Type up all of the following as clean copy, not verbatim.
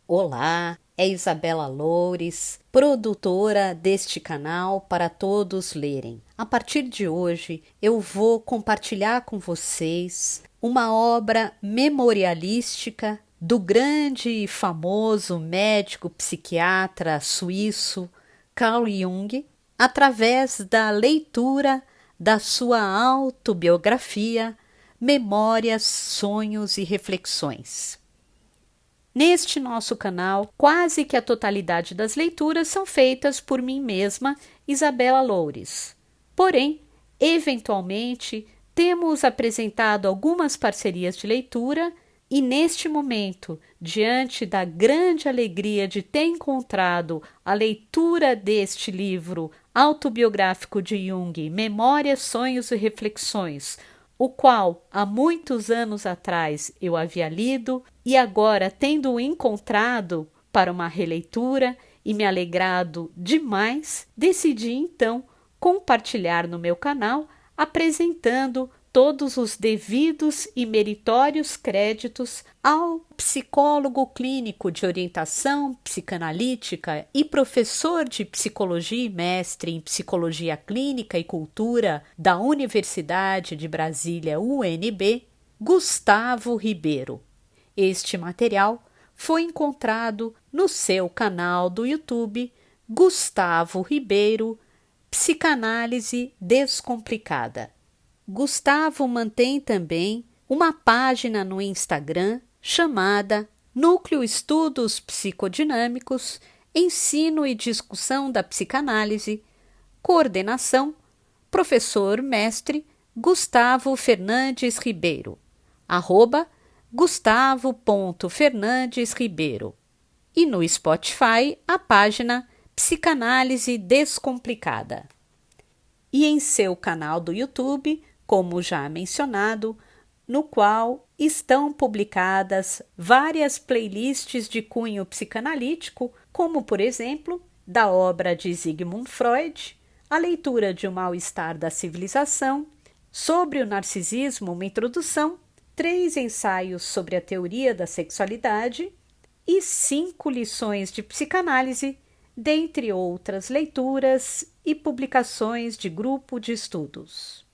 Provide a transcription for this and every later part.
Olá, é Isabela Loures, produtora deste canal para todos lerem. A partir de hoje, eu vou compartilhar com vocês uma obra memorialística do grande e famoso médico psiquiatra suíço Carl Jung, através da leitura da sua autobiografia Memórias, Sonhos e Reflexões. Neste nosso canal, quase que a totalidade das leituras são feitas por mim mesma, Isabela Loures. Porém, eventualmente, temos apresentado algumas parcerias de leitura e neste momento, diante da grande alegria de ter encontrado a leitura deste livro autobiográfico de Jung, Memórias, Sonhos e Reflexões, o qual há muitos anos atrás eu havia lido e agora, tendo-o encontrado para uma releitura e me alegrado demais, decidi então compartilhar no meu canal, apresentando todos os devidos e meritórios créditos ao psicólogo clínico de orientação psicanalítica e professor de psicologia e mestre em psicologia clínica e cultura da Universidade de Brasília, UNB, Gustavo Ribeiro. Este material foi encontrado no seu canal do YouTube, Gustavo Ribeiro, Psicanálise Descomplicada. Gustavo mantém também uma página no Instagram chamada Núcleo Estudos Psicodinâmicos, Ensino e Discussão da Psicanálise, coordenação, professor mestre Gustavo Fernandes Ribeiro, @gustavo.fernandesribeiro. E no Spotify a página Psicanálise Descomplicada. E em seu canal do YouTube, como já mencionado, no qual estão publicadas várias playlists de cunho psicanalítico, como, por exemplo, da obra de Sigmund Freud, a leitura de O Mal-Estar da Civilização, sobre o narcisismo, uma introdução, 3 ensaios sobre a teoria da sexualidade e 5 lições de psicanálise, dentre outras leituras e publicações de grupo de estudos.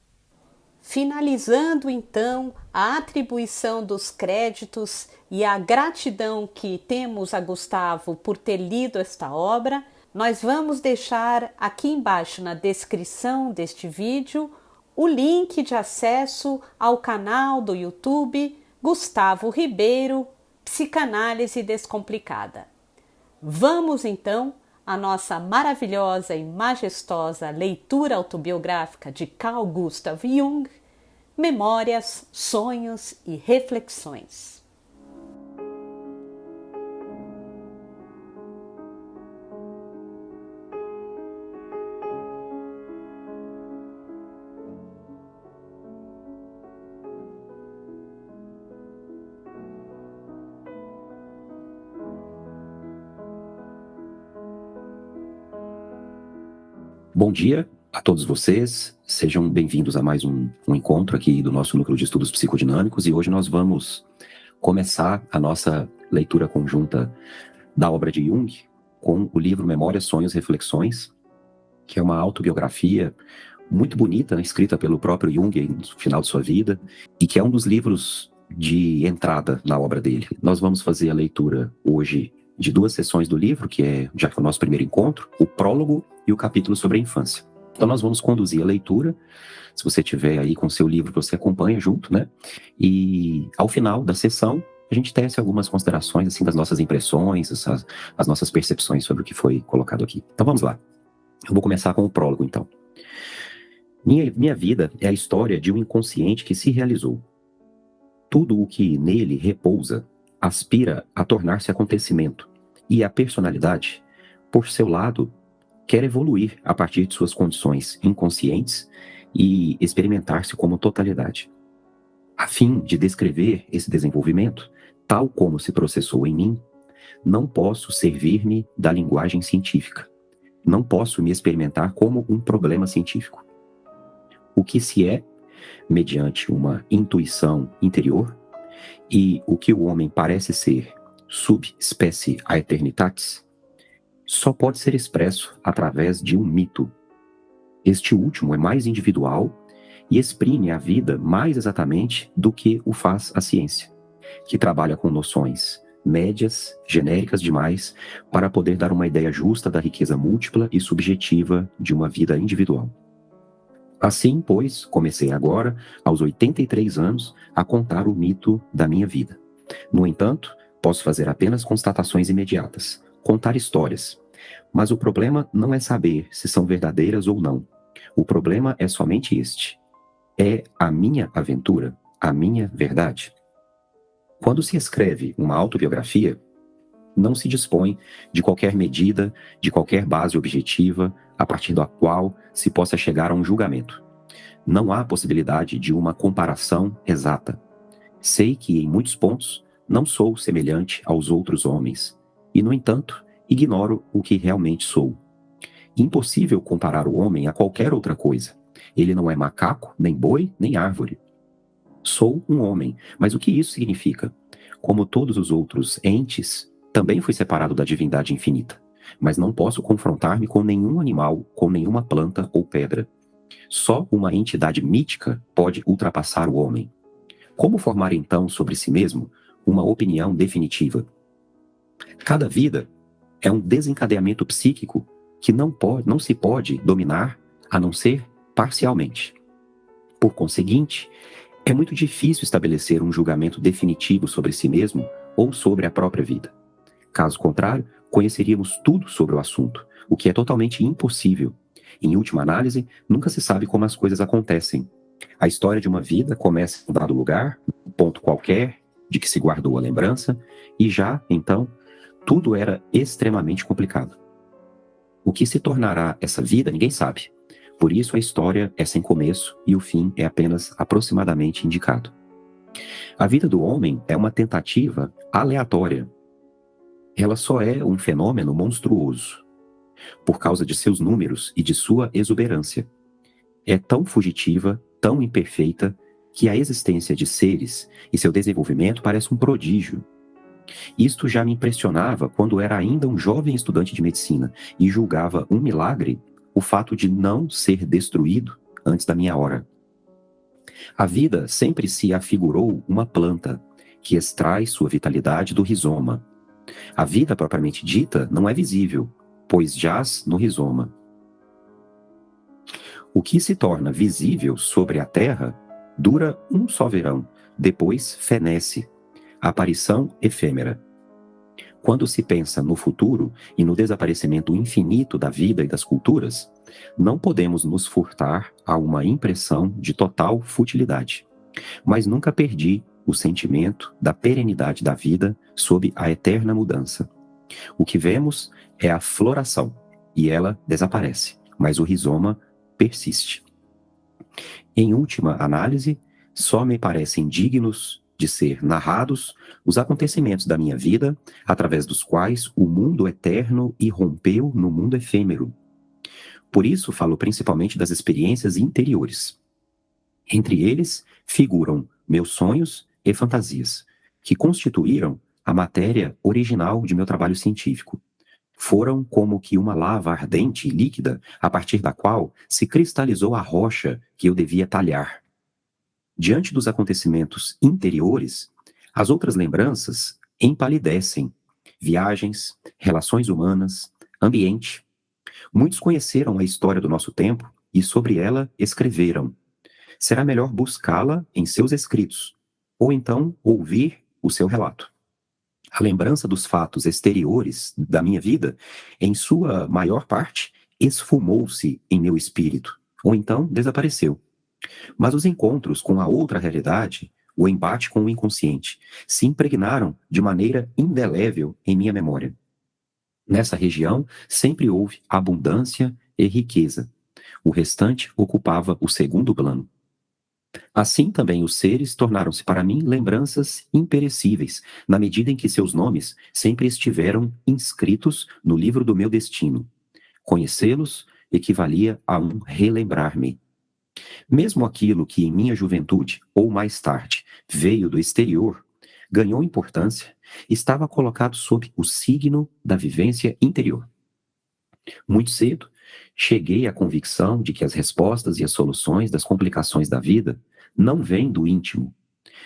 Finalizando então a atribuição dos créditos e a gratidão que temos a Gustavo por ter lido esta obra, nós vamos deixar aqui embaixo na descrição deste vídeo o link de acesso ao canal do YouTube Gustavo Ribeiro, Psicanálise Descomplicada. Vamos então à nossa maravilhosa e majestosa leitura autobiográfica de Carl Gustav Jung, Memórias, Sonhos e Reflexões. Bom dia a todos vocês, sejam bem-vindos a mais um encontro aqui do nosso Núcleo de Estudos Psicodinâmicos e hoje nós vamos começar a nossa leitura conjunta da obra de Jung com o livro Memórias, Sonhos e Reflexões, que é uma autobiografia muito bonita, né, escrita pelo próprio Jung no final de sua vida e que é um dos livros de entrada na obra dele. Nós vamos fazer a leitura hoje de 2 sessões do livro, já que é o nosso primeiro encontro, o prólogo e o capítulo sobre a infância. Então nós vamos conduzir a leitura, se você tiver aí com o seu livro, você acompanha junto, né? E ao final da sessão, a gente tece algumas considerações, assim, das nossas impressões, as nossas percepções sobre o que foi colocado aqui. Então vamos lá. Eu vou começar com o prólogo, então. Minha vida é a história de um inconsciente que se realizou. Tudo o que nele repousa aspira a tornar-se acontecimento, e a personalidade, por seu lado, quer evoluir a partir de suas condições inconscientes e experimentar-se como totalidade. A fim de descrever esse desenvolvimento, tal como se processou em mim, não posso servir-me da linguagem científica. Não posso me experimentar como um problema científico. O que se é, mediante uma intuição interior, e o que o homem parece ser, subspecie aeternitatis, só pode ser expresso através de um mito. Este último é mais individual e exprime a vida mais exatamente do que o faz a ciência, que trabalha com noções médias, genéricas demais, para poder dar uma ideia justa da riqueza múltipla e subjetiva de uma vida individual. Assim, pois, comecei agora, aos 83 anos, a contar o mito da minha vida. No entanto, posso fazer apenas constatações imediatas, contar histórias. Mas o problema não é saber se são verdadeiras ou não. O problema é somente este. É a minha aventura, a minha verdade. Quando se escreve uma autobiografia, não se dispõe de qualquer medida, de qualquer base objetiva, a partir da qual se possa chegar a um julgamento. Não há possibilidade de uma comparação exata. Sei que, em muitos pontos, não sou semelhante aos outros homens, e, no entanto, ignoro o que realmente sou. Impossível comparar o homem a qualquer outra coisa. Ele não é macaco, nem boi, nem árvore. Sou um homem, mas o que isso significa? Como todos os outros entes, também fui separado da divindade infinita, mas não posso confrontar-me com nenhum animal, com nenhuma planta ou pedra. Só uma entidade mítica pode ultrapassar o homem. Como formar então sobre si mesmo uma opinião definitiva? Cada vida é um desencadeamento psíquico que não se pode dominar a não ser parcialmente. Por conseguinte, é muito difícil estabelecer um julgamento definitivo sobre si mesmo ou sobre a própria vida. Caso contrário, conheceríamos tudo sobre o assunto, o que é totalmente impossível. Em última análise, nunca se sabe como as coisas acontecem. A história de uma vida começa em um dado lugar, um ponto qualquer, de que se guardou a lembrança, e já, então, tudo era extremamente complicado. O que se tornará essa vida, ninguém sabe. Por isso a história é sem começo e o fim é apenas aproximadamente indicado. A vida do homem é uma tentativa aleatória. Ela só é um fenômeno monstruoso, por causa de seus números e de sua exuberância. É tão fugitiva, tão imperfeita, que a existência de seres e seu desenvolvimento parece um prodígio. Isto já me impressionava quando era ainda um jovem estudante de medicina e julgava um milagre o fato de não ser destruído antes da minha hora. A vida sempre se afigurou uma planta que extrai sua vitalidade do rizoma. A vida propriamente dita não é visível, pois jaz no rizoma. O que se torna visível sobre a terra dura um só verão, depois fenece, aparição efêmera. Quando se pensa no futuro e no desaparecimento infinito da vida e das culturas, não podemos nos furtar a uma impressão de total futilidade. Mas nunca perdi o sentimento da perenidade da vida sob a eterna mudança. O que vemos é a floração, e ela desaparece, mas o rizoma persiste. Em última análise, só me parecem dignos de ser narrados os acontecimentos da minha vida, através dos quais o mundo eterno irrompeu no mundo efêmero. Por isso falo principalmente das experiências interiores. Entre eles figuram meus sonhos e fantasias, que constituíram a matéria original de meu trabalho científico. Foram como que uma lava ardente e líquida, a partir da qual se cristalizou a rocha que eu devia talhar. Diante dos acontecimentos interiores, as outras lembranças empalidecem. Viagens, relações humanas, ambiente. Muitos conheceram a história do nosso tempo e sobre ela escreveram. Será melhor buscá-la em seus escritos, ou então ouvir o seu relato. A lembrança dos fatos exteriores da minha vida, em sua maior parte, esfumou-se em meu espírito, ou então desapareceu. Mas os encontros com a outra realidade, o embate com o inconsciente, se impregnaram de maneira indelével em minha memória. Nessa região sempre houve abundância e riqueza. O restante ocupava o segundo plano. Assim também os seres tornaram-se para mim lembranças imperecíveis, na medida em que seus nomes sempre estiveram inscritos no livro do meu destino. Conhecê-los equivalia a um relembrar-me. Mesmo aquilo que em minha juventude, ou mais tarde, veio do exterior, ganhou importância, estava colocado sob o signo da vivência interior. Muito cedo, cheguei à convicção de que as respostas e as soluções das complicações da vida não vêm do íntimo.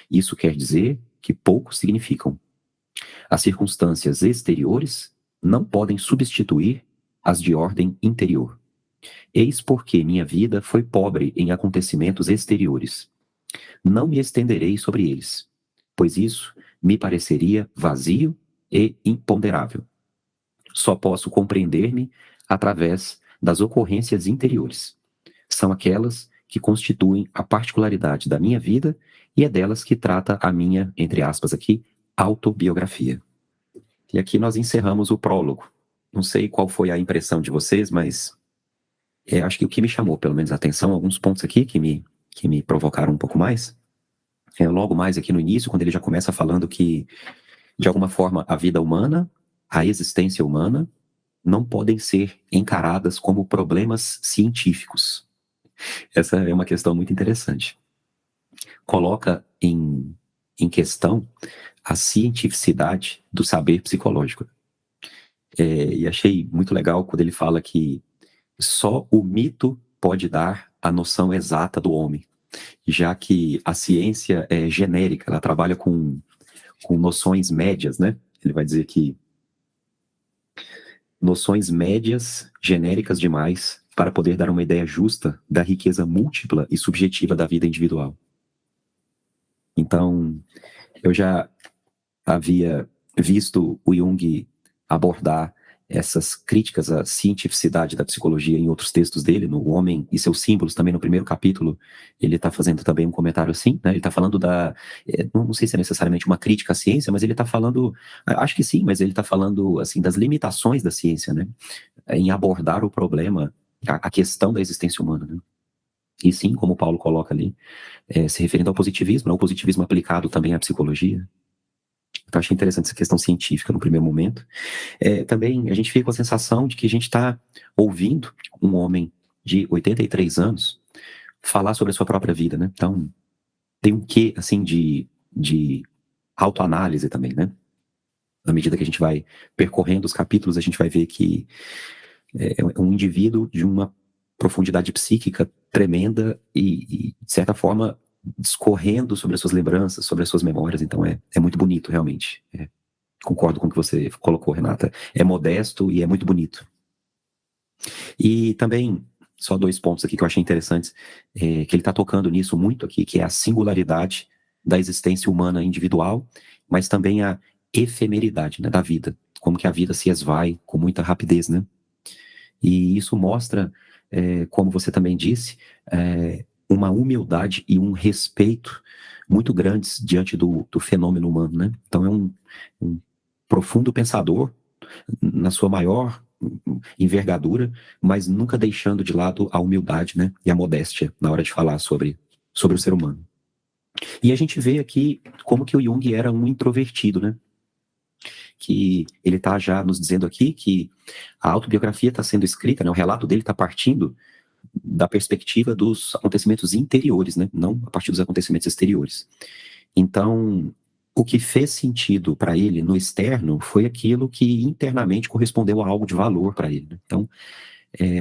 Isso quer dizer que pouco significam. As circunstâncias exteriores não podem substituir as de ordem interior. Eis porque minha vida foi pobre em acontecimentos exteriores. Não me estenderei sobre eles, pois isso me pareceria vazio e imponderável. Só posso compreender-me através das ocorrências interiores. São aquelas que constituem a particularidade da minha vida e é delas que trata a minha, entre aspas aqui, autobiografia. E aqui nós encerramos o prólogo. Não sei qual foi a impressão de vocês, mas acho que o que me chamou, pelo menos, a atenção, alguns pontos aqui que me provocaram um pouco mais, logo mais aqui no início, quando ele já começa falando que, de alguma forma, a vida humana, a existência humana, não podem ser encaradas como problemas científicos. Essa é uma questão muito interessante. Coloca em questão a cientificidade do saber psicológico. E achei muito legal quando ele fala que só o mito pode dar a noção exata do homem, já que a ciência é genérica, ela trabalha com noções médias, né? Ele vai dizer que noções médias, genéricas demais, para poder dar uma ideia justa da riqueza múltipla e subjetiva da vida individual. Então, eu já havia visto o Jung abordar essas críticas à cientificidade da psicologia em outros textos dele, no Homem e seus Símbolos, também no primeiro capítulo, ele está fazendo também um comentário assim, né? Ele está falando não sei se é necessariamente uma crítica à ciência, mas ele está falando, acho que sim, mas ele está falando, assim, das limitações da ciência, né? Em abordar o problema, a questão da existência humana, né? E sim, como o Paulo coloca ali, se referindo ao positivismo, né? O positivismo aplicado também à psicologia. Então, achei interessante essa questão científica no primeiro momento. Também a gente fica com a sensação de que a gente está ouvindo um homem de 83 anos falar sobre a sua própria vida, né? Então, tem um quê, assim, de autoanálise também, né? Na medida que a gente vai percorrendo os capítulos, a gente vai ver que é um indivíduo de uma profundidade psíquica tremenda e de certa forma, discorrendo sobre as suas lembranças, sobre as suas memórias. Então é muito bonito, realmente. Concordo com o que você colocou, Renata. É modesto e é muito bonito. E também, só 2 pontos aqui que eu achei interessantes, que ele está tocando nisso muito aqui, que é a singularidade da existência humana individual, mas também a efemeridade, né, da vida. Como que a vida se esvai com muita rapidez, né? E isso mostra, como você também disse, uma humildade e um respeito muito grandes diante do fenômeno humano, né? Então é um profundo pensador na sua maior envergadura, mas nunca deixando de lado a humildade, né? E a modéstia na hora de falar sobre o ser humano. E a gente vê aqui como que o Jung era um introvertido, né? Que ele está já nos dizendo aqui que a autobiografia está sendo escrita, né? O relato dele está partindo da perspectiva dos acontecimentos interiores, né? Não a partir dos acontecimentos exteriores. Então, o que fez sentido para ele no externo foi aquilo que internamente correspondeu a algo de valor para ele, né? Então,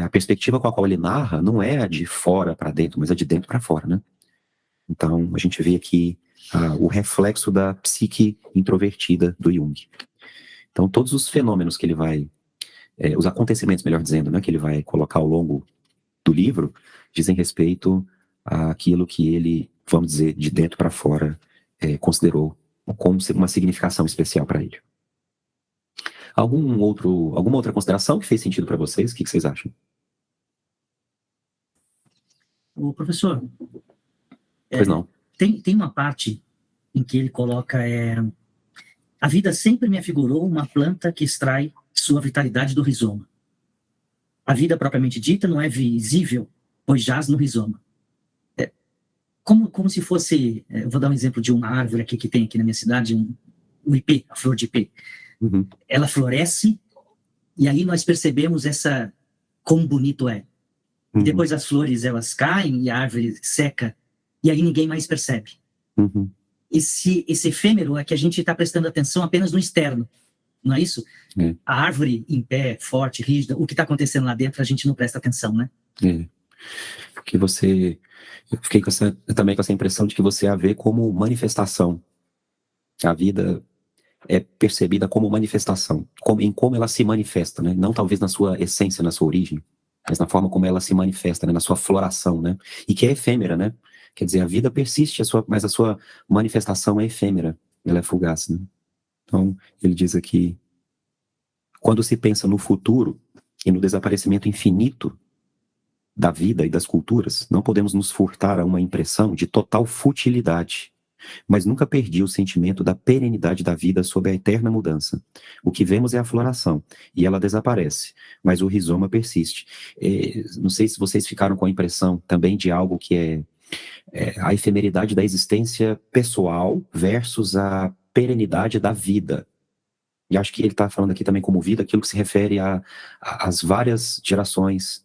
a perspectiva com a qual ele narra não é a de fora para dentro, mas a de dentro para fora, né? Então, a gente vê aqui o reflexo da psique introvertida do Jung. Então, todos os fenômenos que ele vai, os acontecimentos, melhor dizendo, né, que ele vai colocar ao longo do livro, dizem respeito àquilo que ele, vamos dizer, de dentro para fora, considerou como uma significação especial para ele. Alguma outra consideração que fez sentido para vocês? O que vocês acham? O professor, Pois não. Tem uma parte em que ele coloca a vida sempre me afigurou uma planta que extrai sua vitalidade do rizoma. A vida propriamente dita não é visível, pois jaz no rizoma. Como se fosse, eu vou dar um exemplo de uma árvore aqui que tem aqui na minha cidade, um ipê, a flor de ipê. Uhum. Ela floresce e aí nós percebemos quão bonito é. Uhum. E depois as flores elas caem e a árvore seca e aí ninguém mais percebe. Uhum. esse efêmero é que a gente está prestando atenção apenas no externo, não é isso? É. A árvore em pé, forte, rígida, o que está acontecendo lá dentro a gente não presta atenção, né? Que você... Eu fiquei também com essa impressão de que você a vê como manifestação. A vida é percebida como manifestação, em como ela se manifesta, né? Não talvez na sua essência, na sua origem, mas na forma como ela se manifesta, né? Na sua floração, né? E que é efêmera, né? Quer dizer, a vida persiste, mas a sua manifestação é efêmera, ela é fugaz, né? Então, ele diz aqui, quando se pensa no futuro e no desaparecimento infinito da vida e das culturas, não podemos nos furtar a uma impressão de total futilidade, mas nunca perdi o sentimento da perenidade da vida sob a eterna mudança. O que vemos é a floração, e ela desaparece, mas o rizoma persiste. Não sei se vocês ficaram com a impressão também de algo que é a efemeridade da existência pessoal versus a perenidade da vida. E acho que ele está falando aqui também como vida, aquilo que se refere às várias gerações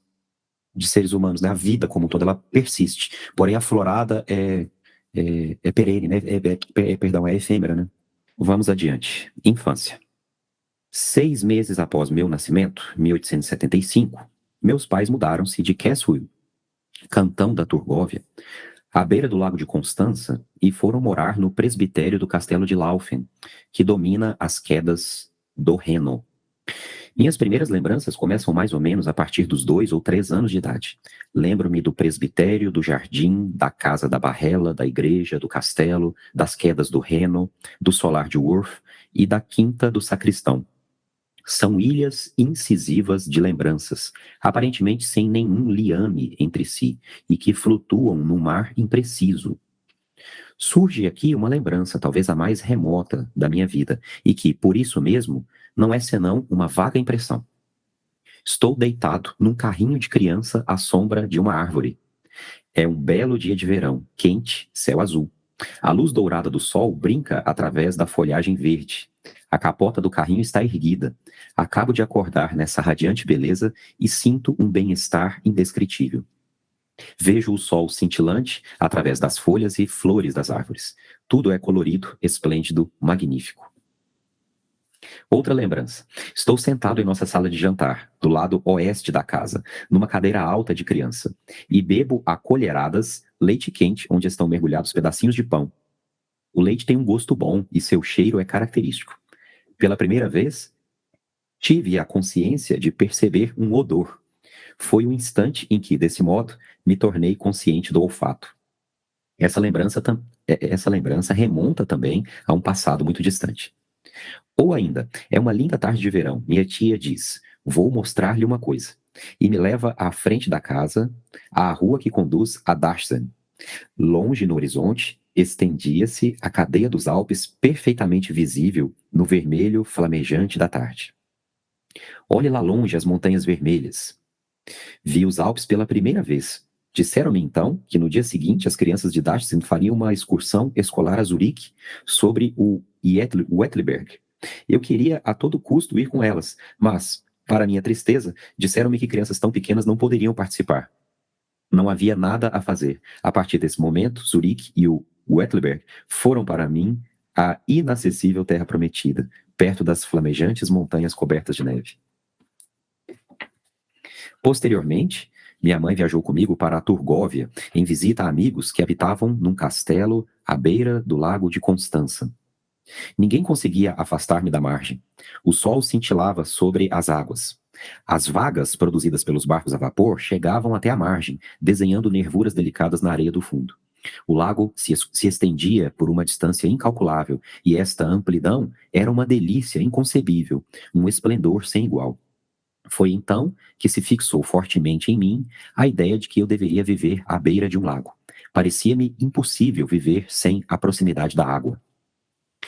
de seres humanos, né? A vida como um todo, ela persiste. Porém, a florada é perene, né? Perdão, é efêmera, né? Vamos adiante. Infância. 6 meses após meu nascimento, 1875, meus pais mudaram-se de Castle, cantão da Turgóvia, à beira do lago de Constança, e foram morar no presbitério do castelo de Laufen, que domina as quedas do Reno. Minhas primeiras lembranças começam mais ou menos a partir dos 2 ou 3 anos de idade. Lembro-me do presbitério, do jardim, da casa da Barrela, da igreja, do castelo, das quedas do Reno, do solar de Worth e da quinta do sacristão. São ilhas incisivas de lembranças, aparentemente sem nenhum liame entre si, e que flutuam num mar impreciso. Surge aqui uma lembrança, talvez a mais remota da minha vida, e que, por isso mesmo, não é senão uma vaga impressão. Estou deitado num carrinho de criança à sombra de uma árvore. É um belo dia de verão, quente, céu azul. A luz dourada do sol brinca através da folhagem verde. A capota do carrinho está erguida. Acabo de acordar nessa radiante beleza e sinto um bem-estar indescritível. Vejo o sol cintilante através das folhas e flores das árvores. Tudo é colorido, esplêndido, magnífico. Outra lembrança. Estou sentado em nossa sala de jantar, do lado oeste da casa, numa cadeira alta de criança, e bebo a colheradas leite quente onde estão mergulhados pedacinhos de pão. O leite tem um gosto bom e seu cheiro é característico. Pela primeira vez, tive a consciência de perceber um odor. Foi o instante em que, desse modo, me tornei consciente do olfato. Essa lembrança remonta também a um passado muito distante. Ou ainda, é uma linda tarde de verão. Minha tia diz, vou mostrar-lhe uma coisa. E me leva à frente da casa, à rua que conduz a Dachsen. Longe no horizonte, estendia-se a cadeia dos Alpes perfeitamente visível no vermelho flamejante da tarde. Olhe lá longe as montanhas vermelhas. Vi os Alpes pela primeira vez. Disseram-me então que no dia seguinte as crianças de Dachsen fariam uma excursão escolar a Zurique sobre o Uetliberg. Eu queria a todo custo ir com elas, mas, para minha tristeza, disseram-me que crianças tão pequenas não poderiam participar. Não havia nada a fazer. A partir desse momento, Zurique e o Uetliberg foram para mim a inacessível terra prometida, perto das flamejantes montanhas cobertas de neve. Posteriormente, minha mãe viajou comigo para a Turgóvia, em visita a amigos que habitavam num castelo à beira do lago de Constança. Ninguém conseguia afastar-me da margem. O sol cintilava sobre as águas. As vagas produzidas pelos barcos a vapor chegavam até a margem, desenhando nervuras delicadas na areia do fundo. O lago se estendia por uma distância incalculável, e esta amplidão era uma delícia inconcebível, um esplendor sem igual. Foi então que se fixou fortemente em mim a ideia de que eu deveria viver à beira de um lago. Parecia-me impossível viver sem a proximidade da água.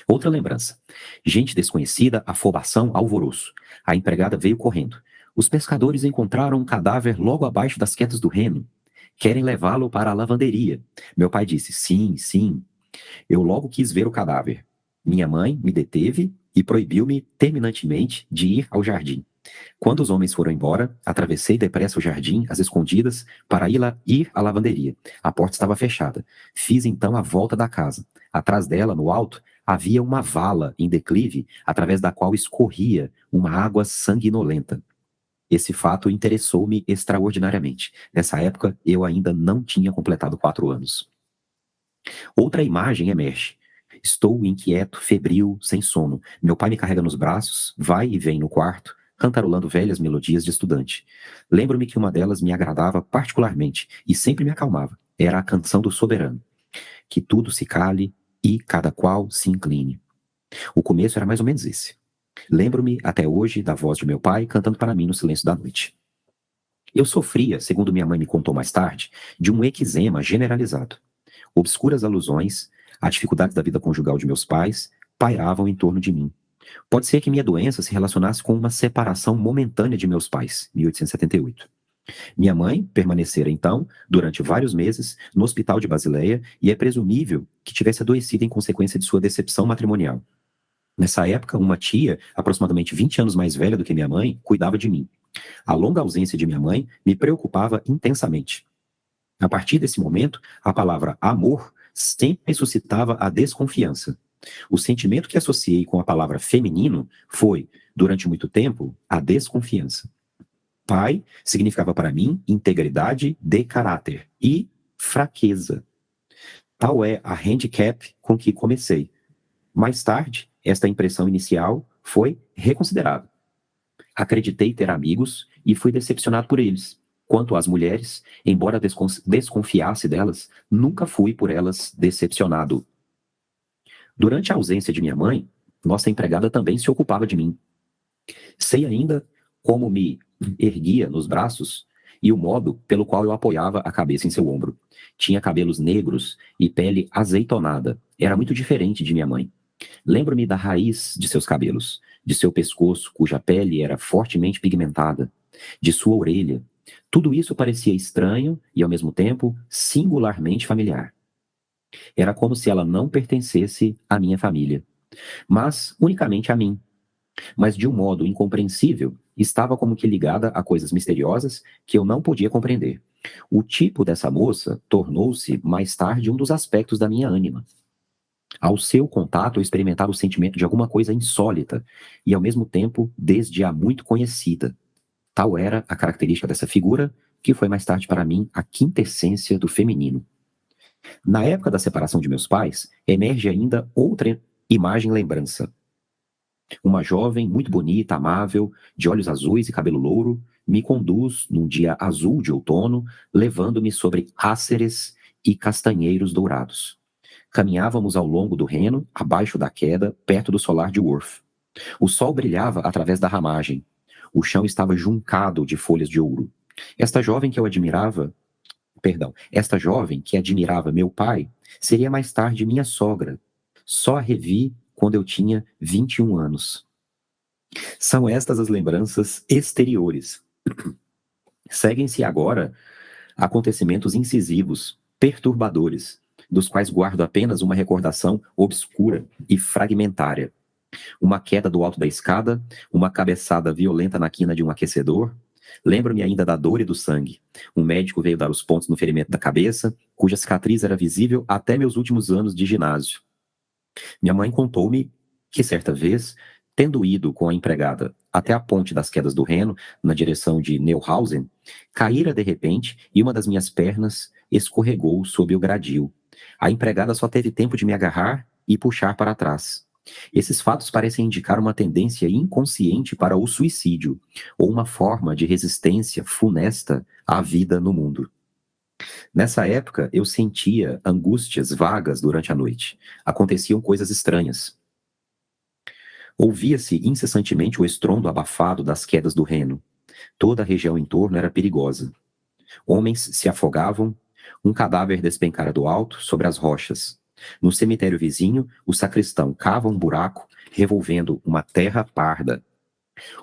Outra lembrança. Gente desconhecida, afobação, alvoroço. A empregada veio correndo. Os pescadores encontraram um cadáver logo abaixo das quedas do Reno. Querem levá-lo para a lavanderia. Meu pai disse, sim, sim. Eu logo quis ver o cadáver. Minha mãe me deteve e proibiu-me terminantemente de ir ao jardim. Quando os homens foram embora, atravessei depressa o jardim, às escondidas, para ir à lavanderia. A porta estava fechada. Fiz então a volta da casa. Atrás dela, no alto, havia uma vala em declive, através da qual escorria uma água sanguinolenta. Esse fato interessou-me extraordinariamente. Nessa época, eu ainda não tinha completado 4 anos. Outra imagem emerge. Estou inquieto, febril, sem sono. Meu pai me carrega nos braços, vai e vem no quarto, cantarolando velhas melodias de estudante. Lembro-me que uma delas me agradava particularmente e sempre me acalmava. Era a canção do soberano. Que tudo se cale e cada qual se incline. O começo era mais ou menos esse. Lembro-me até hoje da voz de meu pai cantando para mim no silêncio da noite. Eu sofria, segundo minha mãe me contou mais tarde, de um eczema generalizado. Obscuras alusões à dificuldade da vida conjugal de meus pais pairavam em torno de mim. Pode ser que minha doença se relacionasse com uma separação momentânea de meus pais, 1878. Minha mãe permanecera, então, durante vários meses, no hospital de Basileia e é presumível que tivesse adoecido em consequência de sua decepção matrimonial. Nessa época, uma tia, aproximadamente 20 anos mais velha do que minha mãe, cuidava de mim. A longa ausência de minha mãe me preocupava intensamente. A partir desse momento, a palavra amor sempre suscitava a desconfiança. O sentimento que associei com a palavra feminino foi, durante muito tempo, a desconfiança. Pai significava para mim integridade de caráter e fraqueza. Tal é a handicap com que comecei. Mais tarde, esta impressão inicial foi reconsiderada. Acreditei ter amigos e fui decepcionado por eles. Quanto às mulheres, embora desconfiasse delas, nunca fui por elas decepcionado. Durante a ausência de minha mãe, nossa empregada também se ocupava de mim. Sei ainda como me erguia nos braços e o modo pelo qual eu apoiava a cabeça em seu ombro. Tinha cabelos negros e pele azeitonada. Era muito diferente de minha mãe. Lembro-me da raiz de seus cabelos, de seu pescoço, cuja pele era fortemente pigmentada, de sua orelha. Tudo isso parecia estranho e, ao mesmo tempo, singularmente familiar. Era como se ela não pertencesse à minha família, mas unicamente a mim. Mas de um modo incompreensível, estava como que ligada a coisas misteriosas que eu não podia compreender. O tipo dessa moça tornou-se, mais tarde, um dos aspectos da minha ânima. Ao seu contato, eu experimentava o sentimento de alguma coisa insólita e, ao mesmo tempo, desde a muito conhecida. Tal era a característica dessa figura, que foi mais tarde para mim a quintessência do feminino. Na época da separação de meus pais, emerge ainda outra imagem-lembrança. Uma jovem muito bonita, amável, de olhos azuis e cabelo louro, me conduz num dia azul de outono, levando-me sobre áceres e castanheiros dourados. Caminhávamos ao longo do Reno, abaixo da queda, perto do solar de Worth. O sol brilhava através da ramagem. O chão estava juncado de folhas de ouro. Esta jovem que admirava meu pai, seria mais tarde minha sogra. Só a revi quando eu tinha 21 anos. São estas as lembranças exteriores. Seguem-se agora acontecimentos incisivos, perturbadores, dos quais guardo apenas uma recordação obscura e fragmentária. Uma queda do alto da escada, uma cabeçada violenta na quina de um aquecedor. Lembro-me ainda da dor e do sangue. Um médico veio dar os pontos no ferimento da cabeça, cuja cicatriz era visível até meus últimos anos de ginásio. Minha mãe contou-me que, certa vez, tendo ido com a empregada até a ponte das quedas do Reno, na direção de Neuhausen, caíra de repente e uma das minhas pernas escorregou sob o gradil. A empregada só teve tempo de me agarrar e puxar para trás. Esses fatos parecem indicar uma tendência inconsciente para o suicídio, ou uma forma de resistência funesta à vida no mundo. Nessa época, eu sentia angústias vagas durante a noite. Aconteciam coisas estranhas. Ouvia-se incessantemente o estrondo abafado das quedas do Reno. Toda a região em torno era perigosa. Homens se afogavam, um cadáver despencara do alto sobre as rochas. No cemitério vizinho, o sacristão cava um buraco, revolvendo uma terra parda.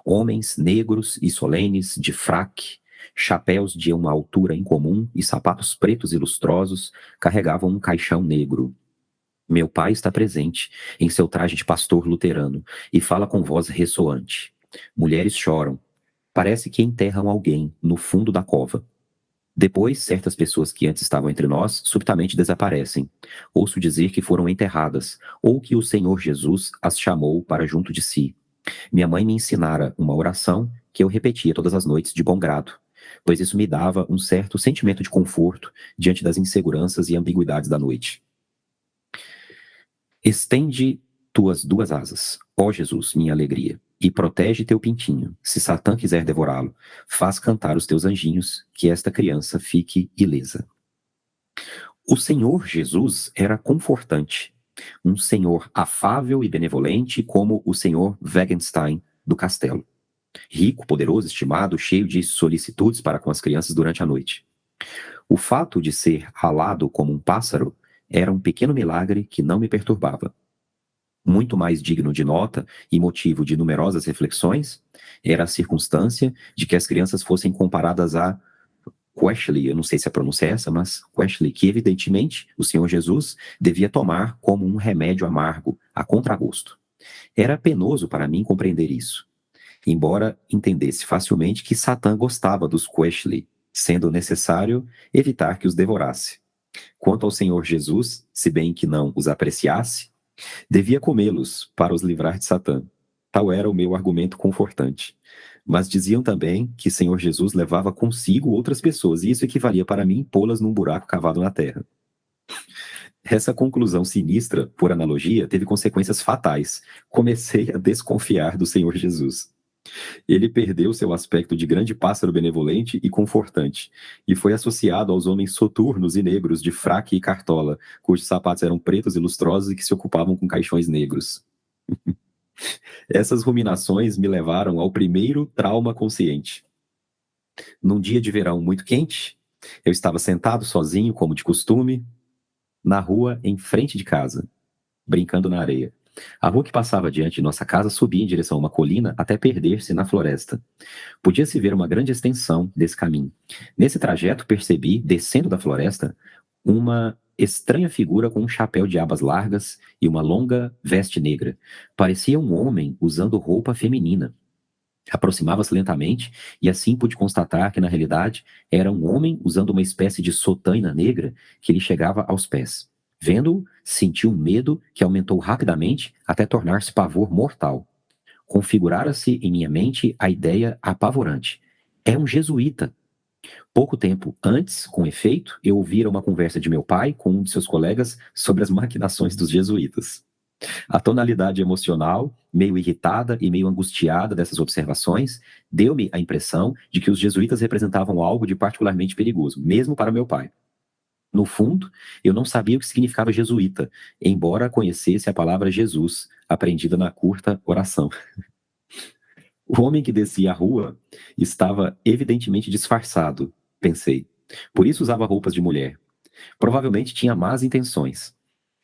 Homens negros e solenes, de fraque, chapéus de uma altura incomum e sapatos pretos e lustrosos, carregavam um caixão negro. Meu pai está presente, em seu traje de pastor luterano, e fala com voz ressoante. Mulheres choram, Parece que enterram alguém no fundo da cova. Depois, certas pessoas que antes estavam entre nós subitamente desaparecem. Ouço dizer que foram enterradas, ou que o Senhor Jesus as chamou para junto de si. Minha mãe me ensinara uma oração que eu repetia todas as noites de bom grado, pois isso me dava um certo sentimento de conforto diante das inseguranças e ambiguidades da noite. Estende tuas duas asas, ó Jesus, minha alegria, e protege teu pintinho. Se Satã quiser devorá-lo, faz cantar os teus anjinhos, que esta criança fique ilesa. O Senhor Jesus era confortante, um senhor afável e benevolente como o senhor Wagenstein do castelo. Rico, poderoso, estimado, cheio de solicitudes para com as crianças durante a noite. O fato de ser alado como um pássaro era um pequeno milagre que não me perturbava. Muito mais digno de nota e motivo de numerosas reflexões era a circunstância de que as crianças fossem comparadas a Quetzalcoatl, eu não sei se a pronúncia é essa, mas Quetzalcoatl, que evidentemente o Senhor Jesus devia tomar como um remédio amargo, a contragosto. Era penoso para mim compreender isso, embora entendesse facilmente que Satã gostava dos Quetzalcoatl, sendo necessário evitar que os devorasse. Quanto ao Senhor Jesus, se bem que não os apreciasse, devia comê-los para os livrar de Satã. Tal era o meu argumento confortante. Mas diziam também que Senhor Jesus levava consigo outras pessoas, e isso equivalia para mim pô-las num buraco cavado na terra. Essa conclusão sinistra, por analogia, teve consequências fatais. Comecei a desconfiar do Senhor Jesus. Ele perdeu seu aspecto de grande pássaro benevolente e confortante, e foi associado aos homens soturnos e negros de fraque e cartola, cujos sapatos eram pretos e lustrosos e que se ocupavam com caixões negros. Essas ruminações me levaram ao primeiro trauma consciente. Num dia de verão muito quente, eu estava sentado sozinho, como de costume, na rua em frente de casa, brincando na areia. A rua que passava diante de nossa casa subia em direção a uma colina até perder-se na floresta. Podia-se ver uma grande extensão desse caminho. Nesse trajeto, percebi, descendo da floresta, uma estranha figura com um chapéu de abas largas e uma longa veste negra. Parecia um homem usando roupa feminina. Aproximava-se lentamente e assim pude constatar que, na realidade, era um homem usando uma espécie de sotaina negra que lhe chegava aos pés. Vendo-o, senti um medo que aumentou rapidamente até tornar-se pavor mortal. Configurara-se em minha mente a ideia apavorante. É um jesuíta. Pouco tempo antes, com efeito, eu ouvira uma conversa de meu pai com um de seus colegas sobre as maquinações dos jesuítas. A tonalidade emocional, meio irritada e meio angustiada dessas observações, deu-me a impressão de que os jesuítas representavam algo de particularmente perigoso, mesmo para meu pai. No fundo, eu não sabia o que significava jesuíta, embora conhecesse a palavra Jesus, aprendida na curta oração. O homem que descia a rua estava evidentemente disfarçado, pensei. Por isso usava roupas de mulher. Provavelmente tinha más intenções.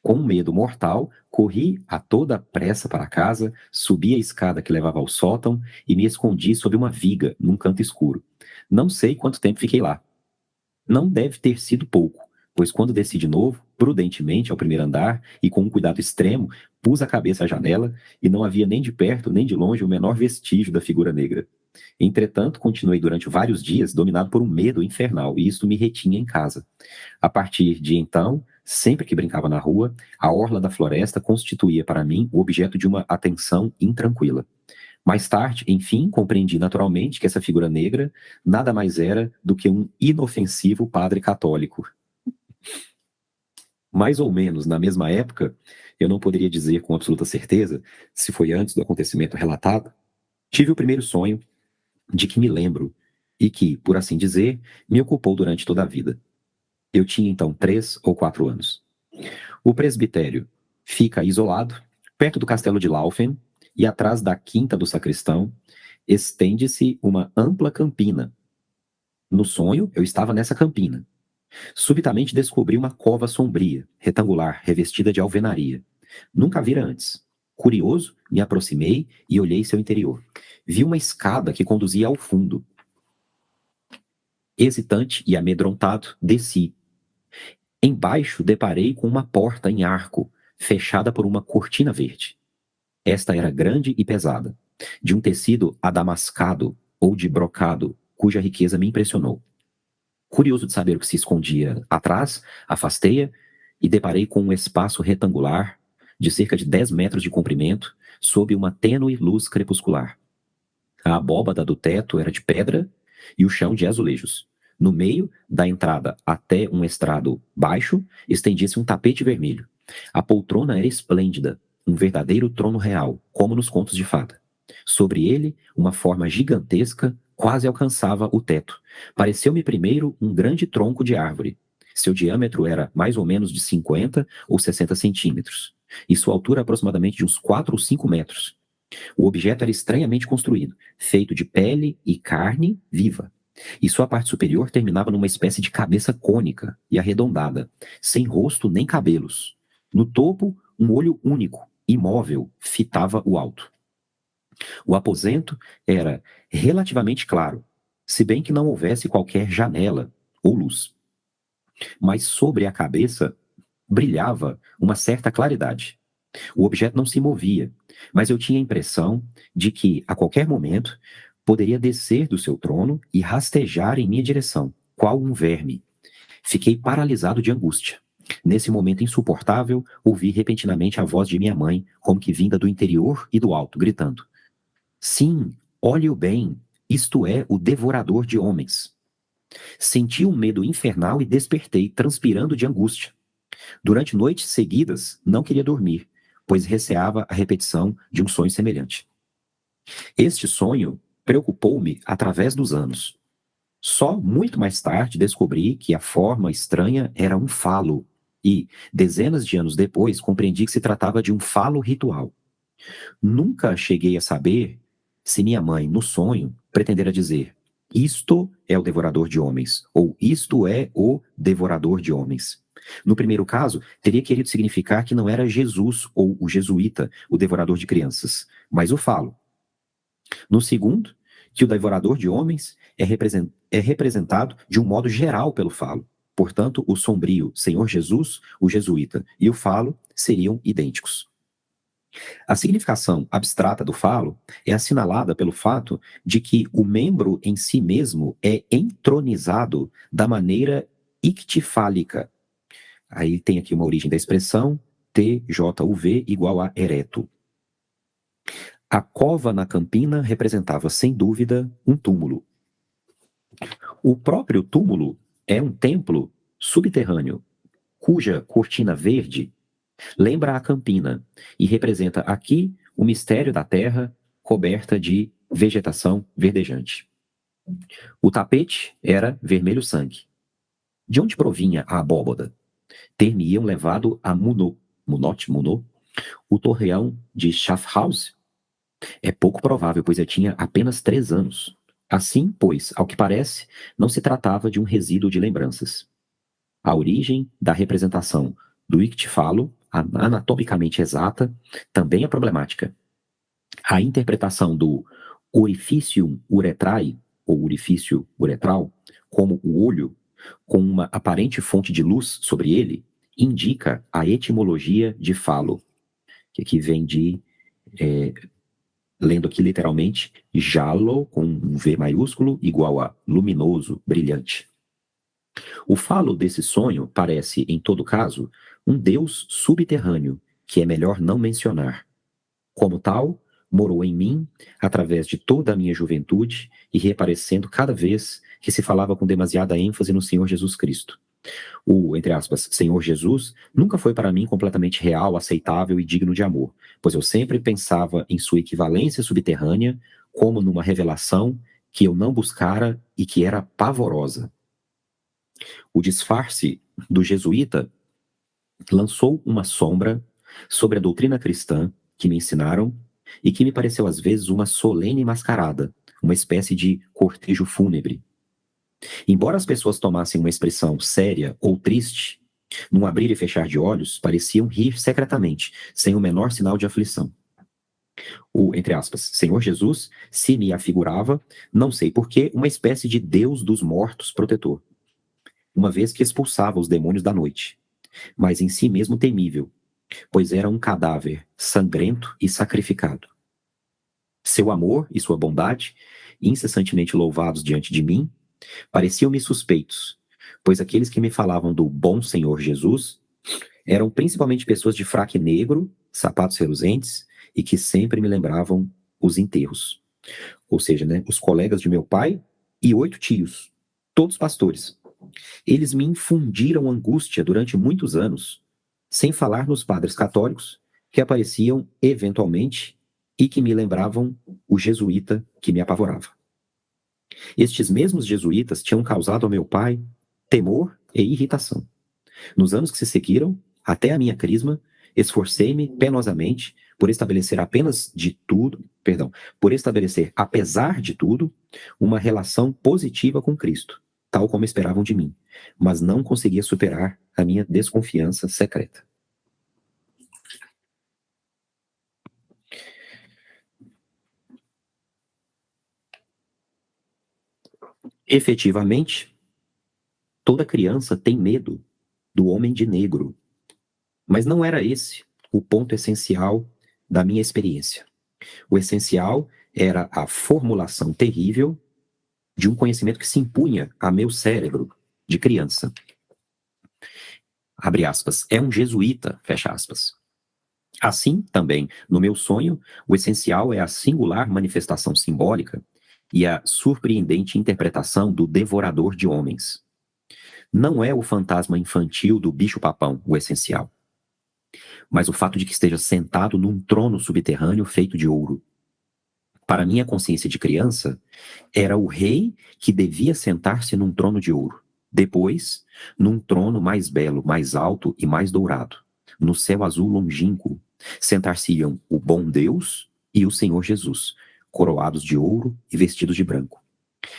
Com um medo mortal, corri a toda pressa para casa, subi a escada que levava ao sótão e me escondi sob uma viga, num canto escuro. Não sei quanto tempo fiquei lá. Não deve ter sido pouco, pois quando desci de novo, prudentemente ao primeiro andar e com um cuidado extremo, pus a cabeça à janela e não havia nem de perto nem de longe o menor vestígio da figura negra. Entretanto, continuei durante vários dias dominado por um medo infernal e isto me retinha em casa. A partir de então, sempre que brincava na rua, a orla da floresta constituía para mim o objeto de uma atenção intranquila. Mais tarde, enfim, compreendi naturalmente que essa figura negra nada mais era do que um inofensivo padre católico. Mais ou menos na mesma época, eu não poderia dizer com absoluta certeza se foi antes do acontecimento relatado, tive o primeiro sonho de que me lembro e que, por assim dizer, me ocupou durante toda a vida. Eu tinha então 3 ou 4 anos. O presbitério fica isolado, perto do castelo de Laufen, e atrás da quinta do sacristão estende-se uma ampla campina. No sonho, eu estava nessa campina. Subitamente descobri uma cova sombria, retangular, revestida de alvenaria. Nunca a vira antes. Curioso, me aproximei e olhei seu interior. Vi uma escada que conduzia ao fundo. Hesitante e amedrontado, desci. Embaixo deparei com uma porta em arco, fechada por uma cortina verde. Esta era grande e pesada, de um tecido adamascado, ou de brocado, cuja riqueza me impressionou. Curioso de saber o que se escondia atrás, afastei-a e deparei com um espaço retangular de cerca de 10 metros de comprimento, sob uma tênue luz crepuscular. A abóbada do teto era de pedra e o chão de azulejos. No meio da entrada até um estrado baixo, estendia-se um tapete vermelho. A poltrona era esplêndida, um verdadeiro trono real, como nos contos de fada. Sobre ele, uma forma gigantesca quase alcançava o teto. Pareceu-me primeiro um grande tronco de árvore. Seu diâmetro era mais ou menos de 50 ou 60 centímetros, e sua altura aproximadamente de uns 4 ou 5 metros. O objeto era estranhamente construído, feito de pele e carne viva, e sua parte superior terminava numa espécie de cabeça cônica e arredondada, sem rosto nem cabelos. No topo, um olho único, imóvel, fitava o alto. O aposento era relativamente claro, se bem que não houvesse qualquer janela ou luz. Mas sobre a cabeça brilhava uma certa claridade. O objeto não se movia, mas eu tinha a impressão de que, a qualquer momento, poderia descer do seu trono e rastejar em minha direção, qual um verme. Fiquei paralisado de angústia. Nesse momento insuportável, ouvi repentinamente a voz de minha mãe, como que vinda do interior e do alto, gritando: "Sim, olhe-o bem, isto é o devorador de homens." Senti um medo infernal e despertei, transpirando de angústia. Durante noites seguidas, não queria dormir, pois receava a repetição de um sonho semelhante. Este sonho preocupou-me através dos anos. Só muito mais tarde descobri que a forma estranha era um falo e, dezenas de anos depois, compreendi que se tratava de um falo ritual. Nunca cheguei a saber se minha mãe, no sonho, pretendera dizer: "Isto é o devorador de homens" ou "Isto é o devorador de homens." No primeiro caso, teria querido significar que não era Jesus ou o jesuíta, o devorador de crianças, mas o falo. No segundo, que o devorador de homens é representado de um modo geral pelo falo. Portanto, o sombrio Senhor Jesus, o jesuíta, e o falo seriam idênticos. A significação abstrata do falo é assinalada pelo fato de que o membro em si mesmo é entronizado da maneira ictifálica. Aí tem aqui uma origem da expressão TJUV igual a ereto. A cova na campina representava, sem dúvida, um túmulo. O próprio túmulo é um templo subterrâneo, cuja cortina verde lembra a campina e representa aqui o mistério da terra coberta de vegetação verdejante. O tapete era vermelho sangue. De onde provinha a abóbada? Ter-me-iam levado a Munó, o torreão de Schaffhouse? É pouco provável, pois eu tinha apenas 3 anos. Assim, pois, ao que parece, não se tratava de um resíduo de lembranças. A origem da representação do ictifalo, anatomicamente exata, também é problemática. A interpretação do orificium uretrae, ou orifício uretral, como o olho, com uma aparente fonte de luz sobre ele, indica a etimologia de falo, que aqui vem de, lendo aqui literalmente, jalo, com um V maiúsculo, igual a luminoso, brilhante. O falo desse sonho parece, em todo caso, um deus subterrâneo, que é melhor não mencionar. Como tal, morou em mim, através de toda a minha juventude, e reaparecendo cada vez que se falava com demasiada ênfase no Senhor Jesus Cristo. O, entre aspas, Senhor Jesus nunca foi para mim completamente real, aceitável e digno de amor, pois eu sempre pensava em sua equivalência subterrânea como numa revelação que eu não buscara e que era pavorosa. O disfarce do jesuíta lançou uma sombra sobre a doutrina cristã que me ensinaram e que me pareceu às vezes uma solene mascarada, uma espécie de cortejo fúnebre. Embora as pessoas tomassem uma expressão séria ou triste, num abrir e fechar de olhos, pareciam rir secretamente, sem o menor sinal de aflição. O, entre aspas, Senhor Jesus se me afigurava, não sei porquê, uma espécie de Deus dos mortos protetor, uma vez que expulsava os demônios da noite, mas em si mesmo temível, pois era um cadáver sangrento e sacrificado. Seu amor e sua bondade incessantemente louvados diante de mim, pareciam-me suspeitos, pois aqueles que me falavam do bom Senhor Jesus eram principalmente pessoas de fraque negro, sapatos reluzentes, e que sempre me lembravam os enterros. Ou seja, né, os colegas de meu pai e 8 tios, todos pastores. Eles me infundiram angústia durante muitos anos, sem falar nos padres católicos que apareciam eventualmente e que me lembravam o jesuíta que me apavorava. Estes mesmos jesuítas tinham causado ao meu pai temor e irritação. Nos anos que se seguiram, até a minha crisma, esforcei-me penosamente por estabelecer por estabelecer, apesar de tudo, uma relação positiva com Cristo, tal como esperavam de mim, mas não conseguia superar a minha desconfiança secreta. Efetivamente, toda criança tem medo do homem de negro, mas não era esse o ponto essencial da minha experiência. O essencial era a formulação terrível de um conhecimento que se impunha a meu cérebro de criança. Abre aspas, é um jesuíta, fecha aspas. Assim, também, no meu sonho, o essencial é a singular manifestação simbólica e a surpreendente interpretação do devorador de homens. Não é o fantasma infantil do bicho-papão o essencial, mas o fato de que esteja sentado num trono subterrâneo feito de ouro. Para minha consciência de criança, era o rei que devia sentar-se num trono de ouro. Depois, num trono mais belo, mais alto e mais dourado. No céu azul longínquo, sentar-se-iam o bom Deus e o Senhor Jesus, coroados de ouro e vestidos de branco.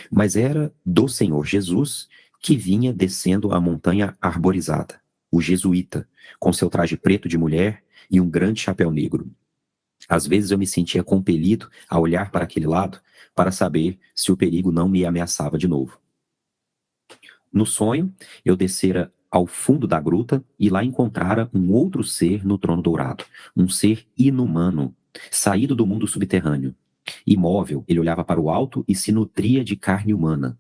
Mas era do Senhor Jesus que vinha descendo a montanha arborizada, o jesuíta, com seu traje preto de mulher e um grande chapéu negro. Às vezes eu me sentia compelido a olhar para aquele lado para saber se o perigo não me ameaçava de novo. No sonho, eu descera ao fundo da gruta e lá encontrara um outro ser no trono dourado, um ser inumano, saído do mundo subterrâneo. Imóvel, ele olhava para o alto e se nutria de carne humana.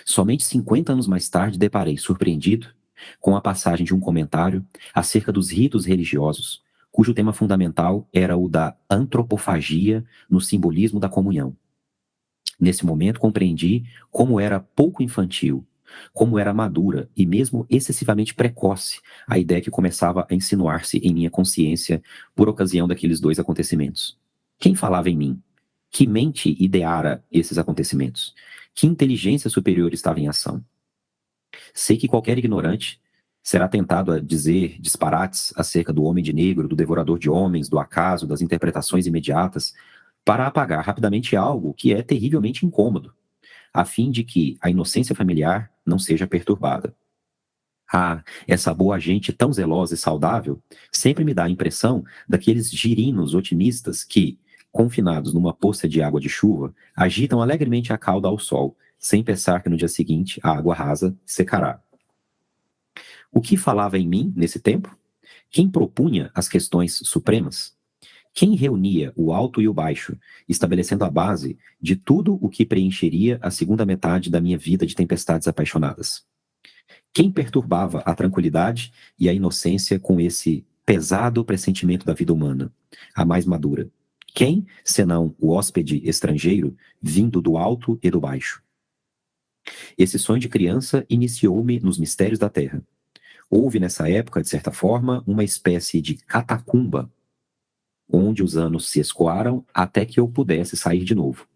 Somente 50 anos mais tarde deparei, surpreendido, com a passagem de um comentário acerca dos ritos religiosos, cujo tema fundamental era o da antropofagia no simbolismo da comunhão. Nesse momento compreendi como era pouco infantil, como era madura e mesmo excessivamente precoce a ideia que começava a insinuar-se em minha consciência por ocasião daqueles 2 acontecimentos. Quem falava em mim? Que mente ideara esses acontecimentos? Que inteligência superior estava em ação? Sei que qualquer ignorante será tentado a dizer disparates acerca do homem de negro, do devorador de homens, do acaso, das interpretações imediatas, para apagar rapidamente algo que é terrivelmente incômodo, a fim de que a inocência familiar não seja perturbada. Ah, essa boa gente tão zelosa e saudável sempre me dá a impressão daqueles girinos otimistas que, confinados numa poça de água de chuva, agitam alegremente a cauda ao sol, sem pensar que no dia seguinte a água rasa secará. O que falava em mim nesse tempo? Quem propunha as questões supremas? Quem reunia o alto e o baixo, estabelecendo a base de tudo o que preencheria a segunda metade da minha vida de tempestades apaixonadas? Quem perturbava a tranquilidade e a inocência com esse pesado pressentimento da vida humana, a mais madura? Quem, senão o hóspede estrangeiro, vindo do alto e do baixo? Esse sonho de criança iniciou-me nos mistérios da terra. Houve nessa época, de certa forma, uma espécie de catacumba, onde os anos se escoaram até que eu pudesse sair de novo.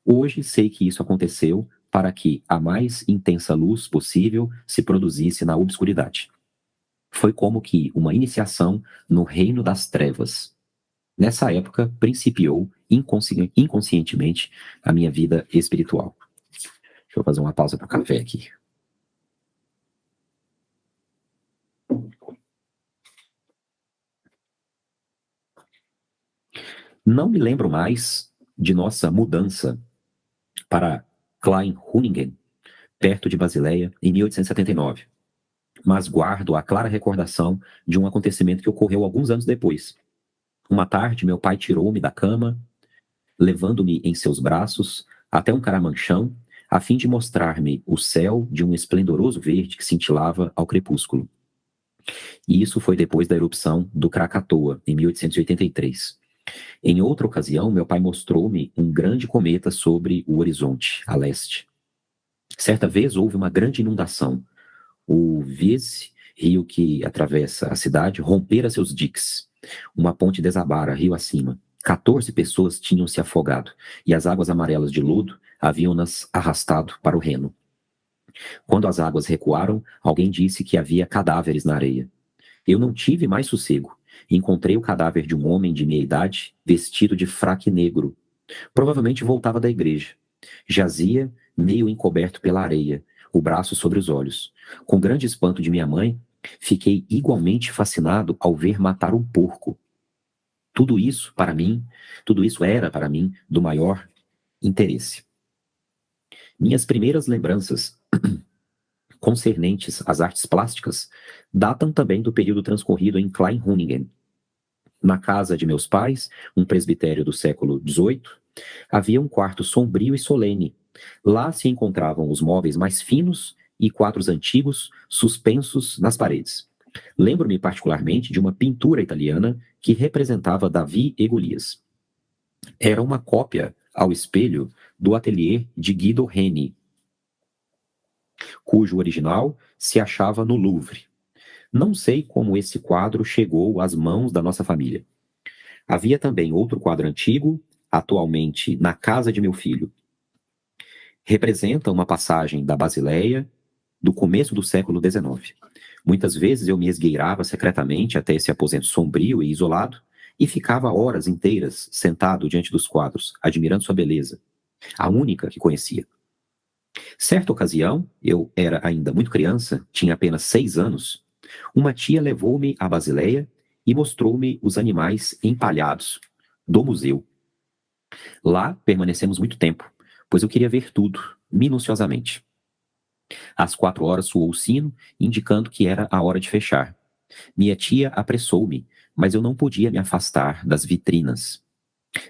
Hoje sei que isso aconteceu para que a mais intensa luz possível se produzisse na obscuridade. Foi como que uma iniciação no reino das trevas. Nessa época, principiou inconscientemente a minha vida espiritual. Deixa eu fazer uma pausa para o café aqui. Não me lembro mais de nossa mudança para Klein-Huningen, perto de Basileia, em 1879. Mas guardo a clara recordação de um acontecimento que ocorreu alguns anos depois. Uma tarde, meu pai tirou-me da cama, levando-me em seus braços até um caramanchão, a fim de mostrar-me o céu de um esplendoroso verde que cintilava ao crepúsculo. E isso foi depois da erupção do Krakatoa, em 1883. Em outra ocasião, meu pai mostrou-me um grande cometa sobre o horizonte, a leste. Certa vez houve uma grande inundação. O Vize, rio que atravessa a cidade, rompera seus diques. Uma ponte desabara, rio acima. 14 pessoas tinham se afogado, e as águas amarelas de lodo haviam-nas arrastado para o Reno. Quando as águas recuaram, alguém disse que havia cadáveres na areia. Eu não tive mais sossego. Encontrei o cadáver de um homem de minha idade, vestido de fraque negro. Provavelmente voltava da igreja. Jazia, meio encoberto pela areia, o braço sobre os olhos. Com grande espanto de minha mãe, fiquei igualmente fascinado ao ver matar um porco. Tudo isso era para mim do maior interesse. Minhas primeiras lembranças concernentes às artes plásticas datam também do período transcorrido em Kleinhuningen. Na casa de meus pais, um presbitério do século XVIII, havia um quarto sombrio e solene. Lá se encontravam os móveis mais finos e quadros antigos suspensos nas paredes. Lembro-me particularmente de uma pintura italiana que representava Davi e Golias. Era uma cópia ao espelho do ateliê de Guido Reni, cujo original se achava no Louvre. Não sei como esse quadro chegou às mãos da nossa família. Havia também outro quadro antigo, atualmente na casa de meu filho. Representa uma passagem da Basileia do começo do século XIX. Muitas vezes eu me esgueirava secretamente até esse aposento sombrio e isolado e ficava horas inteiras sentado diante dos quadros, admirando sua beleza, a única que conhecia. Certa ocasião, eu era ainda muito criança, tinha apenas 6 anos, uma tia levou-me à Basileia e mostrou-me os animais empalhados do museu. Lá permanecemos muito tempo, pois eu queria ver tudo, minuciosamente. Às 4 horas soou o sino, indicando que era a hora de fechar. Minha tia apressou-me, mas eu não podia me afastar das vitrinas.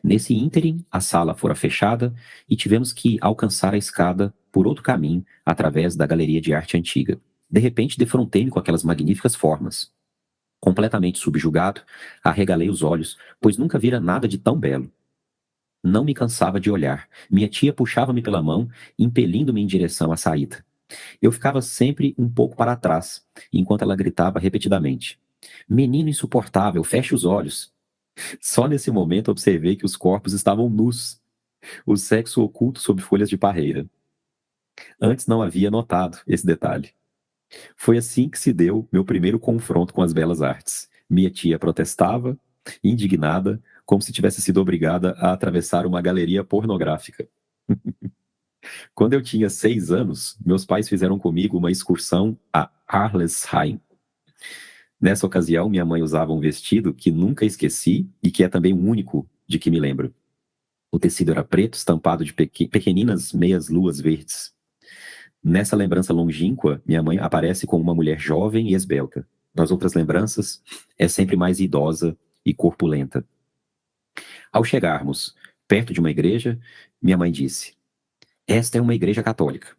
Nesse ínterim, a sala fora fechada e tivemos que alcançar a escada por outro caminho, através da galeria de arte antiga. De repente, defrontei-me com aquelas magníficas formas. Completamente subjugado, arregalei os olhos, pois nunca vira nada de tão belo. Não me cansava de olhar. Minha tia puxava-me pela mão, impelindo-me em direção à saída. Eu ficava sempre um pouco para trás, enquanto ela gritava repetidamente: "Menino insuportável, feche os olhos." Só nesse momento observei que os corpos estavam nus, o sexo oculto sob folhas de parreira. Antes não havia notado esse detalhe. Foi assim que se deu meu primeiro confronto com as belas artes. Minha tia protestava, indignada, como se tivesse sido obrigada a atravessar uma galeria pornográfica. Quando eu tinha 6 anos, meus pais fizeram comigo uma excursão a Arlesheim. Nessa ocasião, minha mãe usava um vestido que nunca esqueci e que é também o único de que me lembro. O tecido era preto, estampado de pequeninas meias-luas verdes. Nessa lembrança longínqua, minha mãe aparece como uma mulher jovem e esbelta. Nas outras lembranças, é sempre mais idosa e corpulenta. Ao chegarmos perto de uma igreja, minha mãe disse: "Esta é uma igreja católica."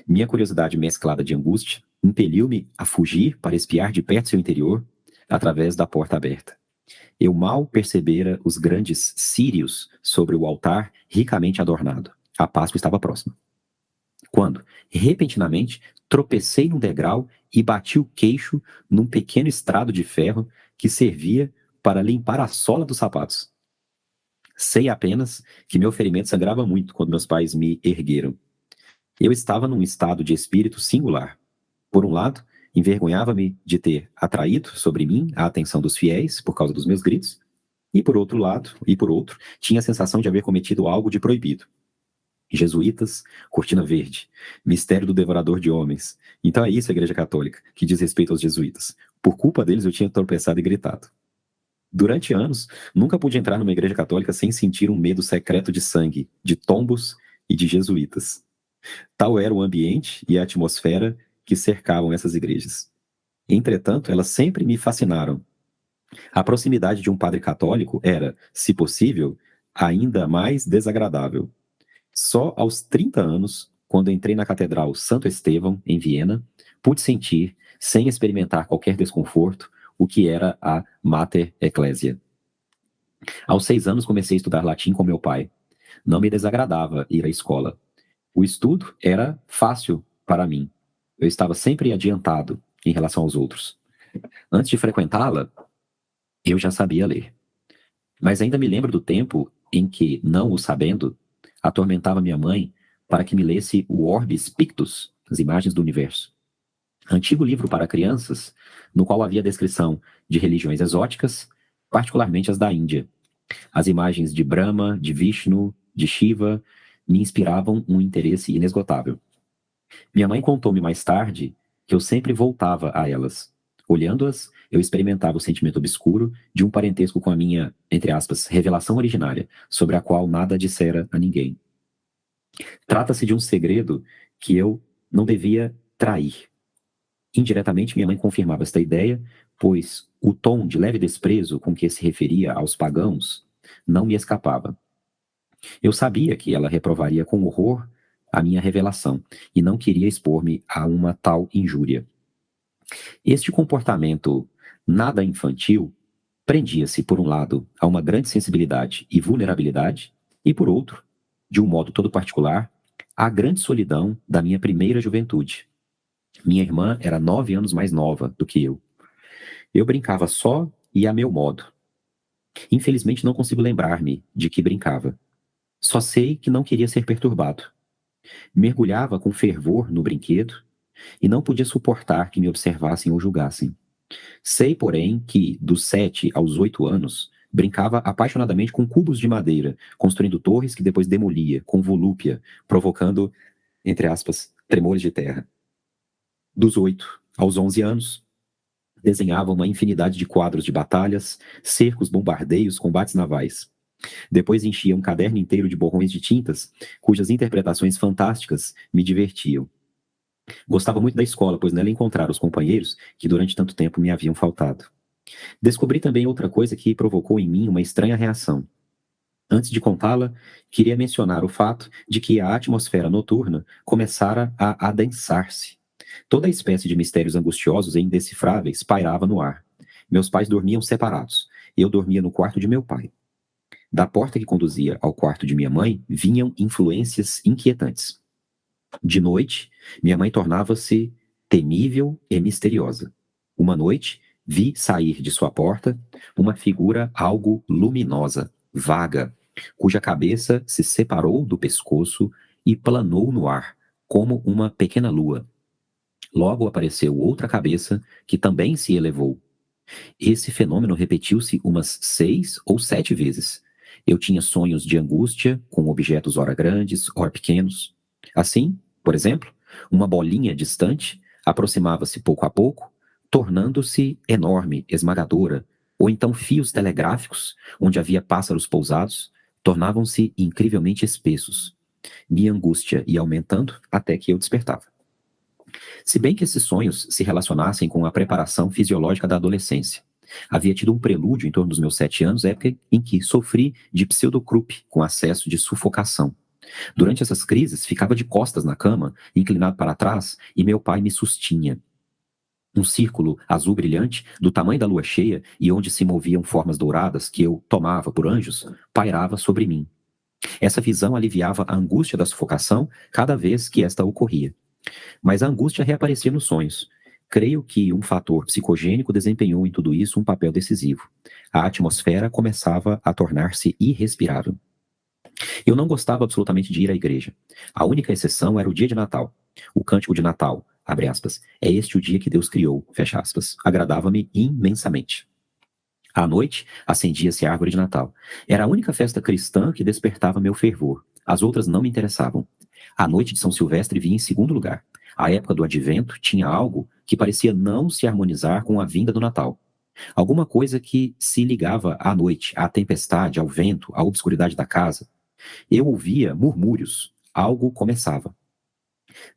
Minha curiosidade mesclada de angústia impeliu-me a fugir para espiar de perto seu interior através da porta aberta. Eu mal percebera os grandes círios sobre o altar ricamente adornado. A Páscoa estava próxima. Quando, repentinamente, tropecei num degrau e bati o queixo num pequeno estrado de ferro que servia para limpar a sola dos sapatos. Sei apenas que meu ferimento sangrava muito quando meus pais me ergueram. Eu estava num estado de espírito singular. Por um lado, envergonhava-me de ter atraído sobre mim a atenção dos fiéis por causa dos meus gritos, e por outro, tinha a sensação de haver cometido algo de proibido. Jesuítas, cortina verde, mistério do devorador de homens. Então é isso a Igreja Católica, que diz respeito aos jesuítas. Por culpa deles eu tinha tropeçado e gritado. Durante anos, nunca pude entrar numa igreja católica sem sentir um medo secreto de sangue, de tombos e de jesuítas. Tal era o ambiente e a atmosfera que cercavam essas igrejas. Entretanto, elas sempre me fascinaram. A proximidade de um padre católico era, se possível, ainda mais desagradável. Só aos 30 anos, quando entrei na Catedral Santo Estevão, em Viena, pude sentir, sem experimentar qualquer desconforto, o que era a Mater Ecclesiae. Aos 6 anos comecei a estudar latim com meu pai. Não me desagradava ir à escola. O estudo era fácil para mim. Eu estava sempre adiantado em relação aos outros. Antes de frequentá-la, eu já sabia ler. Mas ainda me lembro do tempo em que, não o sabendo, atormentava minha mãe para que me lesse o Orbis Pictus, as imagens do universo. Antigo livro para crianças, no qual havia descrição de religiões exóticas, particularmente as da Índia. As imagens de Brahma, de Vishnu, de Shiva, me inspiravam um interesse inesgotável. Minha mãe contou-me mais tarde que eu sempre voltava a elas. Olhando-as, eu experimentava o sentimento obscuro de um parentesco com a minha, entre aspas, revelação originária, sobre a qual nada dissera a ninguém. Trata-se de um segredo que eu não devia trair. Indiretamente, minha mãe confirmava esta ideia, pois o tom de leve desprezo com que se referia aos pagãos não me escapava. Eu sabia que ela reprovaria com horror a minha revelação e não queria expor-me a uma tal injúria. Este comportamento nada infantil prendia-se, por um lado, a uma grande sensibilidade e vulnerabilidade, e, por outro, de um modo todo particular, à grande solidão da minha primeira juventude. Minha irmã era 9 anos mais nova do que eu. Eu brincava só e a meu modo. Infelizmente não consigo lembrar-me de que brincava. Só sei que não queria ser perturbado. Mergulhava com fervor no brinquedo e não podia suportar que me observassem ou julgassem. Sei, porém, que, dos 7 aos 8 anos, brincava apaixonadamente com cubos de madeira, construindo torres que depois demolia, com volúpia, provocando, entre aspas, tremores de terra. Dos 8 aos 11 anos, desenhava uma infinidade de quadros de batalhas, cercos, bombardeios, combates navais. Depois enchia um caderno inteiro de borrões de tintas, cujas interpretações fantásticas me divertiam. Gostava muito da escola, pois nela encontrara os companheiros que durante tanto tempo me haviam faltado. Descobri também outra coisa que provocou em mim uma estranha reação. Antes de contá-la, queria mencionar o fato de que a atmosfera noturna começara a adensar-se. Toda espécie de mistérios angustiosos e indecifráveis pairava no ar. Meus pais dormiam separados. Eu dormia no quarto de meu pai. Da porta que conduzia ao quarto de minha mãe vinham influências inquietantes. De noite, minha mãe tornava-se temível e misteriosa. Uma noite, vi sair de sua porta uma figura algo luminosa, vaga, cuja cabeça se separou do pescoço e planou no ar, como uma pequena lua. Logo apareceu outra cabeça, que também se elevou. Esse fenômeno repetiu-se umas 6 ou 7 vezes. Eu tinha sonhos de angústia, com objetos ora grandes, ora pequenos. Assim, por exemplo, uma bolinha distante aproximava-se pouco a pouco, tornando-se enorme, esmagadora, ou então fios telegráficos, onde havia pássaros pousados, tornavam-se incrivelmente espessos. Minha angústia ia aumentando até que eu despertava. Se bem que esses sonhos se relacionassem com a preparação fisiológica da adolescência. Havia tido um prelúdio em torno dos meus 7 anos, época em que sofri de pseudocrupe, com acesso de sufocação. Durante essas crises, ficava de costas na cama, inclinado para trás, e meu pai me sustinha. Um círculo azul brilhante, do tamanho da lua cheia, e onde se moviam formas douradas que eu tomava por anjos, pairava sobre mim. Essa visão aliviava a angústia da sufocação cada vez que esta ocorria. Mas a angústia reaparecia nos sonhos. Creio que um fator psicogênico desempenhou em tudo isso um papel decisivo. A atmosfera começava a tornar-se irrespirável. Eu não gostava absolutamente de ir à igreja. A única exceção era o dia de Natal. O cântico de Natal, abre aspas, é este o dia que Deus criou, fecha aspas, agradava-me imensamente. À noite, acendia-se a árvore de Natal. Era a única festa cristã que despertava meu fervor. As outras não me interessavam. A noite de São Silvestre vinha em segundo lugar. A época do Advento tinha algo que parecia não se harmonizar com a vinda do Natal. Alguma coisa que se ligava à noite, à tempestade, ao vento, à obscuridade da casa. Eu ouvia murmúrios. Algo começava.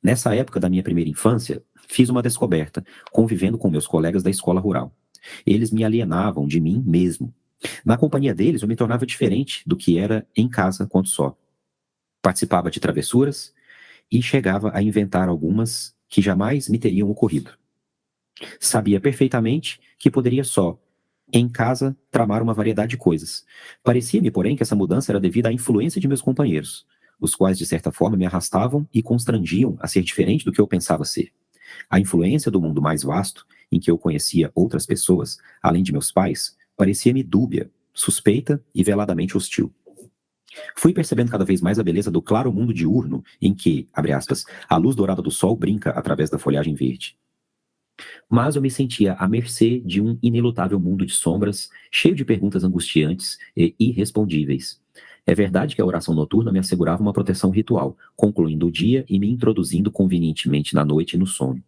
Nessa época da minha primeira infância, fiz uma descoberta, convivendo com meus colegas da escola rural. Eles me alienavam de mim mesmo. Na companhia deles, eu me tornava diferente do que era em casa quando só. Participava de travessuras e chegava a inventar algumas que jamais me teriam ocorrido. Sabia perfeitamente que poderia só, em casa, tramar uma variedade de coisas. Parecia-me, porém, que essa mudança era devida à influência de meus companheiros, os quais, de certa forma, me arrastavam e constrangiam a ser diferente do que eu pensava ser. A influência do mundo mais vasto, em que eu conhecia outras pessoas, além de meus pais, parecia-me dúbia, suspeita e veladamente hostil. Fui percebendo cada vez mais a beleza do claro mundo diurno em que, abre aspas, a luz dourada do sol brinca através da folhagem verde. Mas eu me sentia à mercê de um inelutável mundo de sombras, cheio de perguntas angustiantes e irrespondíveis. É verdade que a oração noturna me assegurava uma proteção ritual, concluindo o dia e me introduzindo convenientemente na noite e no sono.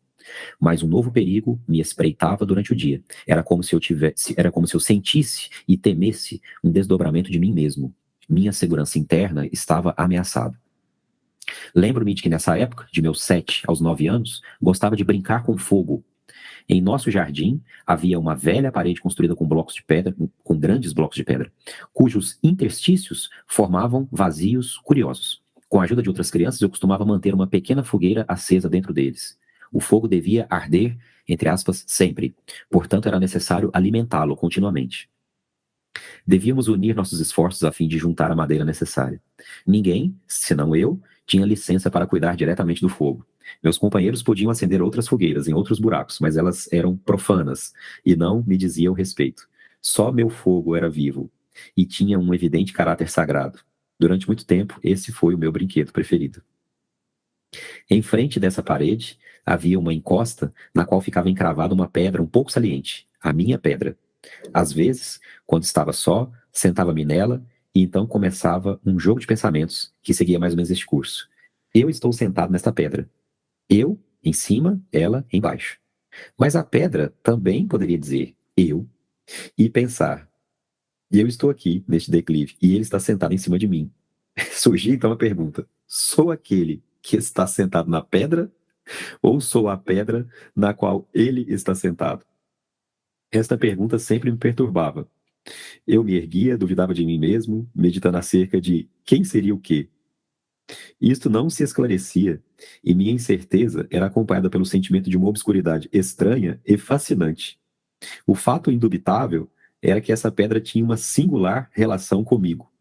Mas um novo perigo me espreitava durante o dia. Era como se eu sentisse e temesse um desdobramento de mim mesmo. Minha segurança interna estava ameaçada. Lembro-me de que nessa época, de meus 7 aos 9 anos, gostava de brincar com fogo. Em nosso jardim havia uma velha parede construída com blocos de pedra, com grandes blocos de pedra, cujos interstícios formavam vazios curiosos. Com a ajuda de outras crianças, eu costumava manter uma pequena fogueira acesa dentro deles. O fogo devia arder, entre aspas, sempre. Portanto, era necessário alimentá-lo continuamente. Devíamos unir nossos esforços a fim de juntar a madeira necessária. Ninguém, senão eu, tinha licença para cuidar diretamente do fogo. Meus companheiros podiam acender outras fogueiras em outros buracos, mas elas eram profanas e não me diziam respeito. Só meu fogo era vivo e tinha um evidente caráter sagrado. Durante muito tempo, esse foi o meu brinquedo preferido. Em frente dessa parede, havia uma encosta na qual ficava encravada uma pedra um pouco saliente, a minha pedra. Às vezes, quando estava só, sentava-me nela e então começava um jogo de pensamentos que seguia mais ou menos este curso. Eu estou sentado nesta pedra. Eu em cima, ela embaixo. Mas a pedra também poderia dizer eu e pensar. E eu estou aqui neste declive e ele está sentado em cima de mim. Surgiu então a pergunta: sou aquele que está sentado na pedra ou sou a pedra na qual ele está sentado? Esta pergunta sempre me perturbava. Eu me erguia, duvidava de mim mesmo, meditando acerca de quem seria o quê. Isto não se esclarecia, e minha incerteza era acompanhada pelo sentimento de uma obscuridade estranha e fascinante. O fato indubitável era que essa pedra tinha uma singular relação comigo.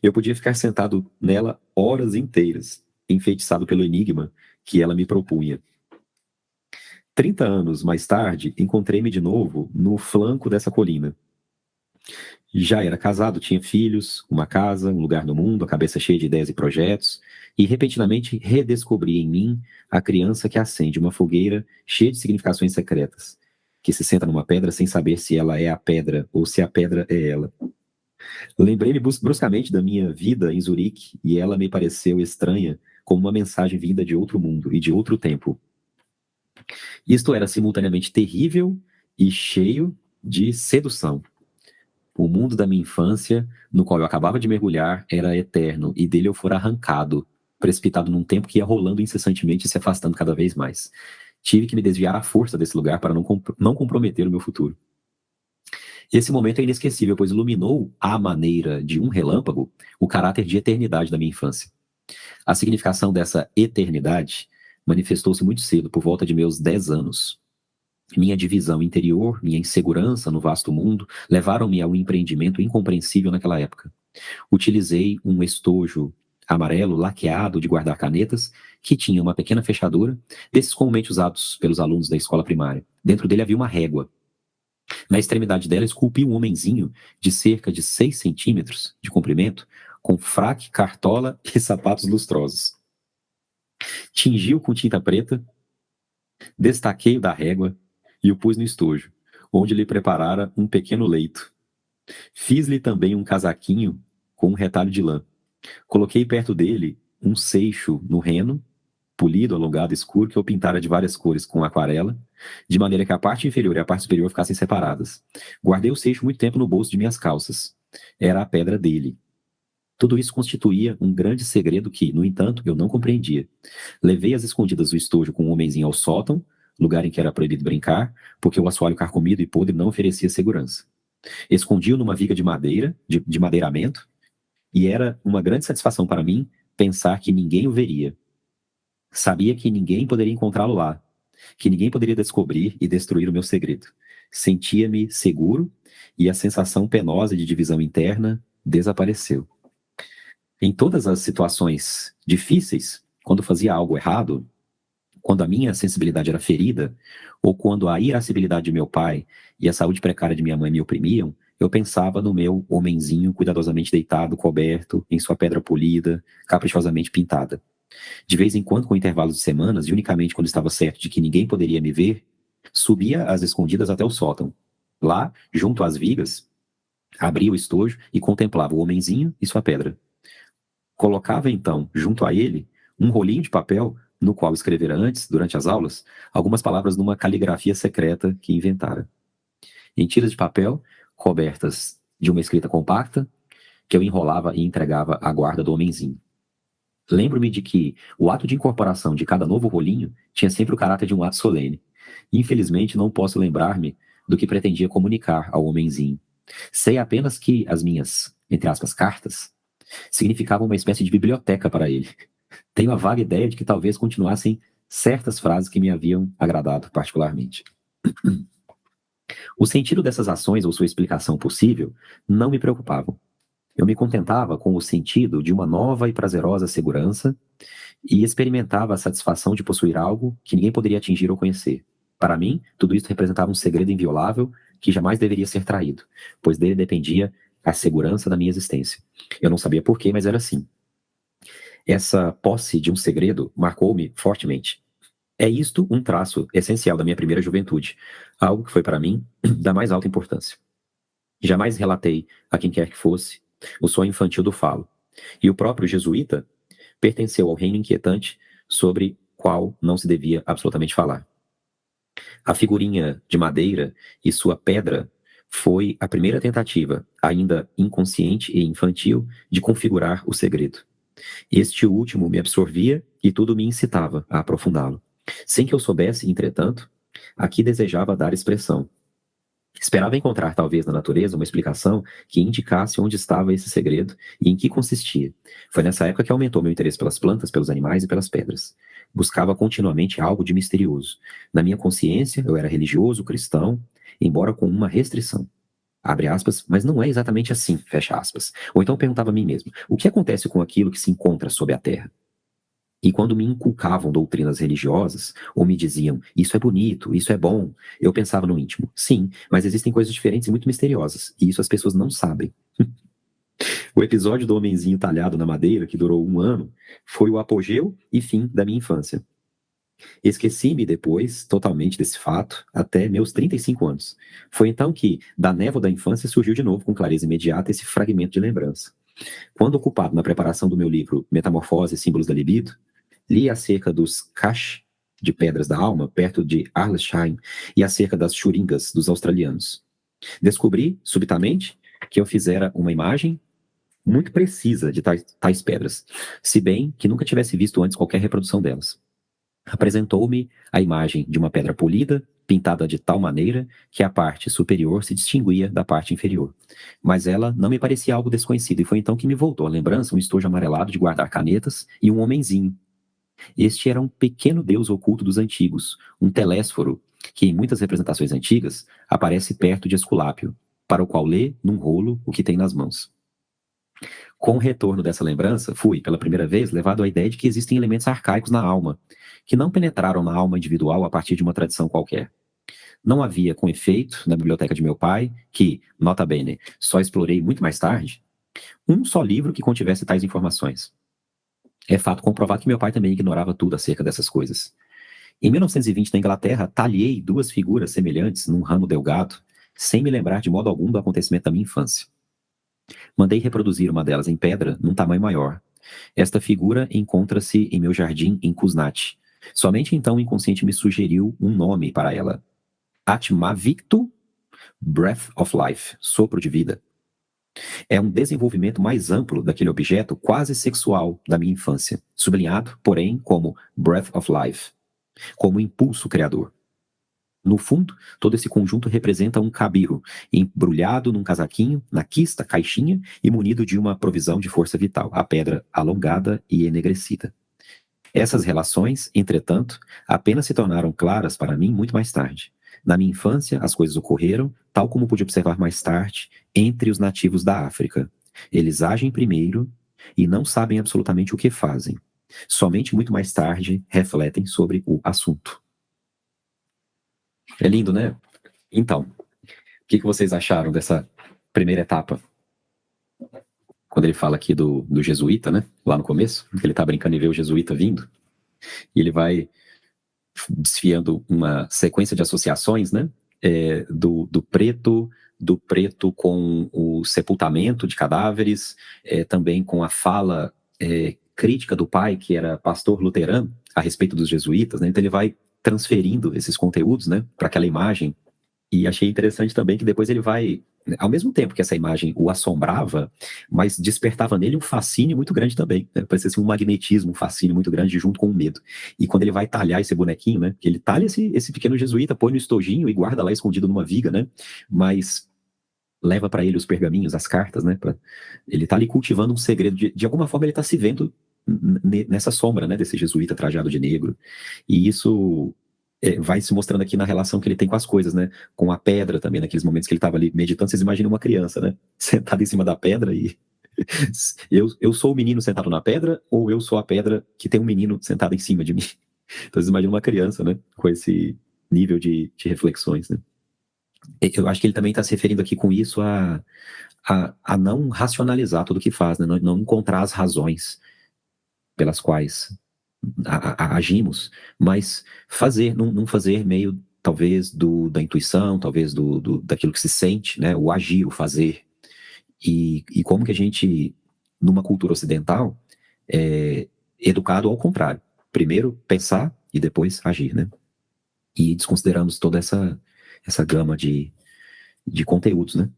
Eu podia ficar sentado nela horas inteiras, enfeitiçado pelo enigma que ela me propunha. 30 anos mais tarde, encontrei-me de novo no flanco dessa colina. Já era casado, tinha filhos, uma casa, um lugar no mundo, a cabeça cheia de ideias e projetos, e repentinamente redescobri em mim a criança que acende uma fogueira cheia de significações secretas, que se senta numa pedra sem saber se ela é a pedra ou se a pedra é ela. Lembrei-me bruscamente da minha vida em Zurique e ela me pareceu estranha, como uma mensagem vinda de outro mundo e de outro tempo. Isto era simultaneamente terrível e cheio de sedução. O mundo da minha infância, no qual eu acabava de mergulhar, era eterno e dele eu fora arrancado, precipitado num tempo que ia rolando incessantemente e se afastando cada vez mais. Tive que me desviar à força desse lugar para não comprometer o meu futuro. Esse momento é inesquecível, pois iluminou, à maneira de um relâmpago, o caráter de eternidade da minha infância. A significação dessa eternidade manifestou-se muito cedo, por volta de meus 10 anos. Minha divisão interior, minha insegurança no vasto mundo, levaram-me a um empreendimento incompreensível naquela época. Utilizei um estojo amarelo laqueado de guardar canetas, que tinha uma pequena fechadura, desses comumente usados pelos alunos da escola primária. Dentro dele havia uma régua. Na extremidade dela esculpi um homenzinho de cerca de 6 centímetros de comprimento, com fraque, cartola e sapatos lustrosos. Tingi-o com tinta preta, destaquei-o da régua e o pus no estojo, onde lhe preparara um pequeno leito. Fiz-lhe também um casaquinho com um retalho de lã. Coloquei perto dele um seixo no reno, polido, alongado, escuro, que eu pintara de várias cores com aquarela, de maneira que a parte inferior e a parte superior ficassem separadas. Guardei o seixo muito tempo no bolso de minhas calças. Era a pedra dele. Tudo isso constituía um grande segredo que, no entanto, eu não compreendia. Levei às escondidas o estojo com um homenzinho ao sótão, lugar em que era proibido brincar, porque o assoalho carcomido e podre não oferecia segurança. Escondi-o numa viga de madeira, de madeiramento, e era uma grande satisfação para mim pensar que ninguém o veria. Sabia que ninguém poderia encontrá-lo lá, que ninguém poderia descobrir e destruir o meu segredo. Sentia-me seguro e a sensação penosa de divisão interna desapareceu. Em todas as situações difíceis, quando fazia algo errado, quando a minha sensibilidade era ferida, ou quando a irascibilidade de meu pai e a saúde precária de minha mãe me oprimiam, eu pensava no meu homenzinho cuidadosamente deitado, coberto, em sua pedra polida, caprichosamente pintada. De vez em quando, com intervalos de semanas, e unicamente quando estava certo de que ninguém poderia me ver, subia às escondidas até o sótão. Lá, junto às vigas, abria o estojo e contemplava o homenzinho e sua pedra. Colocava, então, junto a ele, um rolinho de papel no qual escrevera antes, durante as aulas, algumas palavras numa caligrafia secreta que inventara. Em tiras de papel, cobertas de uma escrita compacta, que eu enrolava e entregava à guarda do homenzinho. Lembro-me de que o ato de incorporação de cada novo rolinho tinha sempre o caráter de um ato solene. Infelizmente, não posso lembrar-me do que pretendia comunicar ao homenzinho. Sei apenas que as minhas, entre aspas, cartas, significavam uma espécie de biblioteca para ele. Tenho a vaga ideia de que talvez continuassem certas frases que me haviam agradado particularmente. O sentido dessas ações ou sua explicação possível não me preocupavam. Eu me contentava com o sentido de uma nova e prazerosa segurança e experimentava a satisfação de possuir algo que ninguém poderia atingir ou conhecer. Para mim, tudo isso representava um segredo inviolável que jamais deveria ser traído, pois dele dependia a segurança da minha existência. Eu não sabia porquê, mas era assim. Essa posse de um segredo marcou-me fortemente. É isto um traço essencial da minha primeira juventude, algo que foi para mim da mais alta importância. Jamais relatei a quem quer que fosse o sonho infantil do falo. E o próprio jesuíta pertenceu ao reino inquietante sobre qual não se devia absolutamente falar. A figurinha de madeira e sua pedra foi a primeira tentativa, ainda inconsciente e infantil, de configurar o segredo. Este último me absorvia e tudo me incitava a aprofundá-lo. Sem que eu soubesse, entretanto, a que desejava dar expressão. Esperava encontrar, talvez, na natureza uma explicação que indicasse onde estava esse segredo e em que consistia. Foi nessa época que aumentou meu interesse pelas plantas, pelos animais e pelas pedras. Buscava continuamente algo de misterioso. Na minha consciência, eu era religioso, cristão, embora com uma restrição. Abre aspas, mas não é exatamente assim, fecha aspas. Ou então perguntava a mim mesmo, o que acontece com aquilo que se encontra sob a terra? E quando me inculcavam doutrinas religiosas, ou me diziam, isso é bonito, isso é bom, eu pensava no íntimo, sim, mas existem coisas diferentes e muito misteriosas, e isso as pessoas não sabem. O episódio do homenzinho talhado na madeira, que durou 1 ano, foi o apogeu e fim da minha infância. Esqueci-me depois, totalmente desse fato, até meus 35 anos. Foi então que, da névoa da infância, surgiu de novo com clareza imediata esse fragmento de lembrança. Quando ocupado na preparação do meu livro Metamorfose e Símbolos da Libido, li acerca dos caches de pedras da alma, perto de Arlesheim, e acerca das churingas dos australianos. Descobri, subitamente, que eu fizera uma imagem muito precisa de tais pedras, se bem que nunca tivesse visto antes qualquer reprodução delas. Apresentou-me a imagem de uma pedra polida, pintada de tal maneira que a parte superior se distinguia da parte inferior. Mas ela não me parecia algo desconhecido, e foi então que me voltou à lembrança um estojo amarelado de guardar canetas e um homenzinho. Este era um pequeno deus oculto dos antigos, um telésforo, que em muitas representações antigas aparece perto de Esculápio, para o qual lê num rolo o que tem nas mãos. Com o retorno dessa lembrança, fui, pela primeira vez, levado à ideia de que existem elementos arcaicos na alma, que não penetraram na alma individual a partir de uma tradição qualquer. Não havia, com efeito, na biblioteca de meu pai, que, nota bene, só explorei muito mais tarde, um só livro que contivesse tais informações. É fato comprovado que meu pai também ignorava tudo acerca dessas coisas. Em 1920, na Inglaterra, talhei 2 figuras semelhantes num ramo delgado, sem me lembrar de modo algum do acontecimento da minha infância. Mandei reproduzir uma delas em pedra, num tamanho maior. Esta figura encontra-se em meu jardim em Kuznat. Somente então o inconsciente me sugeriu um nome para ela. Atmavictu, Breath of Life, sopro de vida. É um desenvolvimento mais amplo daquele objeto quase sexual da minha infância, sublinhado, porém, como Breath of Life, como impulso criador. No fundo, todo esse conjunto representa um cabiro, embrulhado num casaquinho, na quista, caixinha, e munido de uma provisão de força vital, a pedra alongada e enegrecida. Essas relações, entretanto, apenas se tornaram claras para mim muito mais tarde. Na minha infância, as coisas ocorreram, tal como pude observar mais tarde, entre os nativos da África. Eles agem primeiro e não sabem absolutamente o que fazem. Somente muito mais tarde refletem sobre o assunto. É lindo, né? Então, o que vocês acharam dessa primeira etapa? Quando ele fala aqui do jesuíta, né? Lá no começo, ele tá brincando e vê o jesuíta vindo, e ele vai desfiando uma sequência de associações, né? Do preto com o sepultamento de cadáveres, também com a fala crítica do pai, que era pastor luterano, a respeito dos jesuítas, né? Então ele vai transferindo esses conteúdos, né, para aquela imagem. E achei interessante também que depois ele vai, ao mesmo tempo que essa imagem o assombrava, mas despertava nele um fascínio muito grande também, né? Parecia assim, um magnetismo, um fascínio muito grande junto com o medo. E quando ele vai talhar esse bonequinho, né, que ele talha esse pequeno jesuíta, põe no estojinho e guarda lá escondido numa viga, né, mas leva para ele os pergaminhos, as cartas, né, ele tá ali cultivando um segredo, de alguma forma ele tá se vendo nessa sombra, né, desse jesuíta trajado de negro. E isso vai se mostrando aqui na relação que ele tem com as coisas, né? Com a pedra também, naqueles momentos que ele estava ali meditando. Vocês imaginam uma criança, né? Sentada em cima da pedra e... eu sou o menino sentado na pedra ou eu sou a pedra que tem um menino sentado em cima de mim? Então vocês imaginam uma criança, né? Com esse nível de reflexões, né? Eu acho que ele também está se referindo aqui com isso a não racionalizar tudo que faz, né? Não encontrar as razões pelas quais agimos, mas não fazer meio, talvez, da intuição, talvez daquilo que se sente, né? O agir, o fazer. E como que a gente, numa cultura ocidental, é educado ao contrário. Primeiro pensar e depois agir, né? E desconsideramos toda essa gama de conteúdos, né?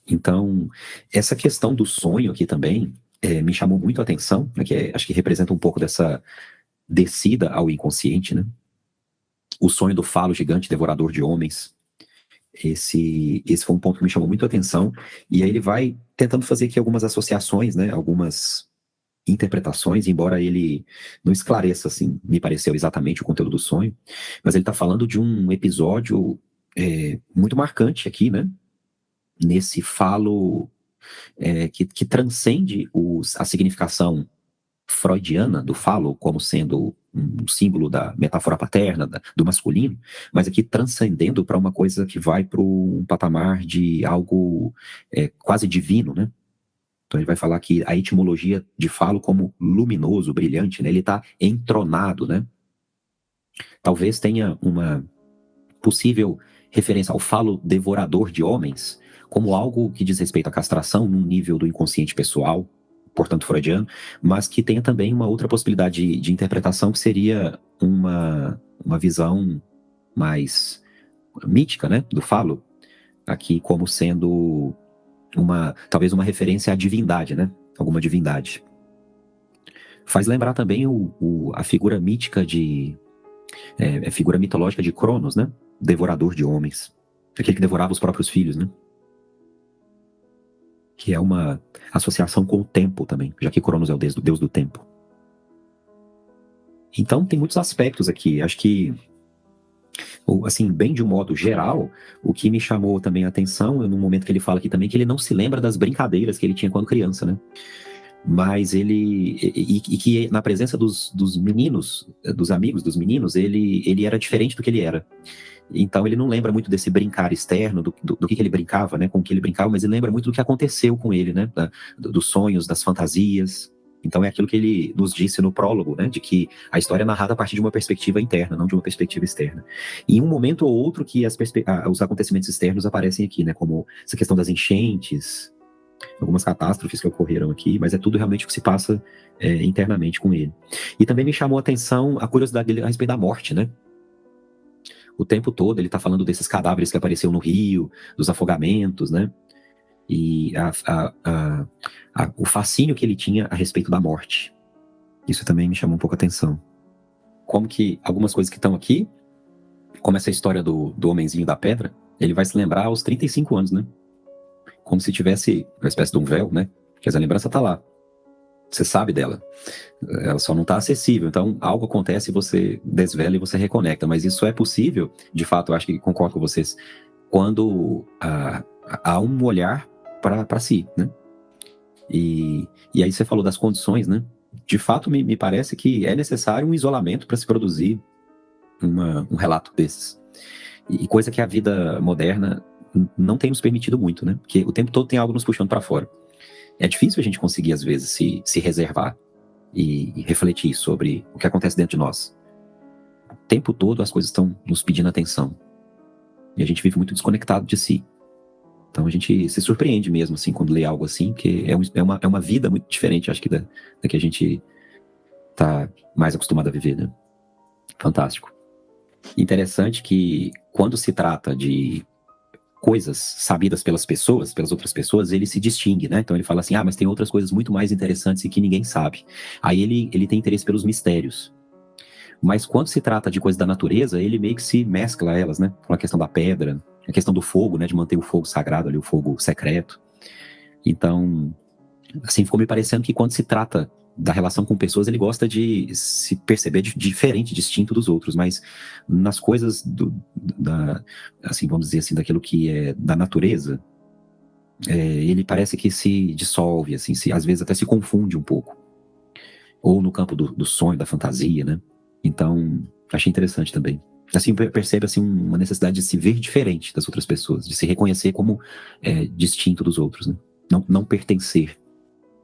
Então, essa questão do sonho aqui também me chamou muito a atenção, né, que acho que representa um pouco dessa descida ao inconsciente, né? O sonho do falo gigante devorador de homens. Esse foi um ponto que me chamou muito a atenção. E aí ele vai tentando fazer aqui algumas associações, né? Algumas interpretações, embora ele não esclareça, assim, me pareceu exatamente o conteúdo do sonho, mas ele está falando de um episódio muito marcante aqui, né? Nesse falo que transcende a significação freudiana do falo como sendo um símbolo da metáfora paterna, do masculino, mas aqui transcendendo para uma coisa que vai para um patamar de algo quase divino, né? Então ele vai falar que a etimologia de falo como luminoso, brilhante, né? Ele está entronado, né? Talvez tenha uma possível referência ao falo devorador de homens como algo que diz respeito à castração num nível do inconsciente pessoal, portanto freudiano, mas que tenha também uma outra possibilidade de interpretação que seria uma visão mais mítica, né, do falo, aqui como sendo talvez uma referência à divindade, né, alguma divindade. Faz lembrar também a figura mítica a figura mitológica de Cronos, né, devorador de homens, aquele que devorava os próprios filhos, né, que é uma associação com o tempo também, já que Cronos é o deus do tempo. Então tem muitos aspectos aqui, acho que, assim, bem de um modo geral, o que me chamou também a atenção, no momento que ele fala aqui também, que ele não se lembra das brincadeiras que ele tinha quando criança, né? Mas e que na presença dos meninos, dos amigos dos meninos, ele era diferente do que ele era. Então ele não lembra muito desse brincar externo, do que ele brincava, né, com o que ele brincava, mas ele lembra muito do que aconteceu com ele, né, dos sonhos, das fantasias. Então é aquilo que ele nos disse no prólogo, né, de que a história é narrada a partir de uma perspectiva interna, não de uma perspectiva externa. E em um momento ou outro que os acontecimentos externos aparecem aqui, né, como essa questão das enchentes, algumas catástrofes que ocorreram aqui, mas é tudo realmente o que se passa internamente com ele. E também me chamou a atenção a curiosidade dele a respeito da morte, né? O tempo todo ele está falando desses cadáveres que apareceram no rio, dos afogamentos, né? E o fascínio que ele tinha a respeito da morte. Isso também me chamou um pouco a atenção. Como que algumas coisas que estão aqui, como essa história do homenzinho da pedra, ele vai se lembrar aos 35 anos, né? Como se tivesse uma espécie de um véu, né? Porque a lembrança tá lá. Você sabe dela. Ela só não tá acessível. Então, algo acontece e você desvela e você reconecta. Mas isso é possível, de fato, eu acho que concordo com vocês, quando há um olhar para si, né? E aí você falou das condições, né? De fato, me parece que é necessário um isolamento para se produzir um relato desses. E coisa que a vida moderna não tem nos permitido muito, né? Porque o tempo todo tem algo nos puxando para fora. É difícil a gente conseguir, às vezes, se reservar e refletir sobre o que acontece dentro de nós. O tempo todo as coisas estão nos pedindo atenção. E a gente vive muito desconectado de si. Então a gente se surpreende mesmo, assim, quando lê algo assim, porque é uma vida muito diferente, acho que da que a gente tá mais acostumado a viver, né? Fantástico. Interessante que quando se trata de coisas sabidas pelas outras pessoas, ele se distingue, né? Então ele fala assim, mas tem outras coisas muito mais interessantes e que ninguém sabe. Aí ele tem interesse pelos mistérios. Mas quando se trata de coisas da natureza, ele meio que se mescla a elas, né? Com a questão da pedra, a questão do fogo, né? De manter o fogo sagrado ali, o fogo secreto. Então, assim, ficou me parecendo que quando se trata da relação com pessoas, ele gosta de se perceber diferente, distinto dos outros, mas nas coisas assim, vamos dizer assim, daquilo que é da natureza, ele parece que se dissolve, assim, às vezes até se confunde um pouco. Ou no campo do sonho, da fantasia, né? Então, achei interessante também. Assim, percebe assim, uma necessidade de se ver diferente das outras pessoas, de se reconhecer como distinto dos outros, né? Não pertencer.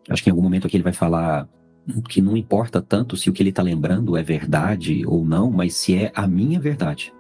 Acho que em algum momento aqui ele vai falar que não importa tanto se o que ele está lembrando é verdade ou não, mas se é a minha verdade.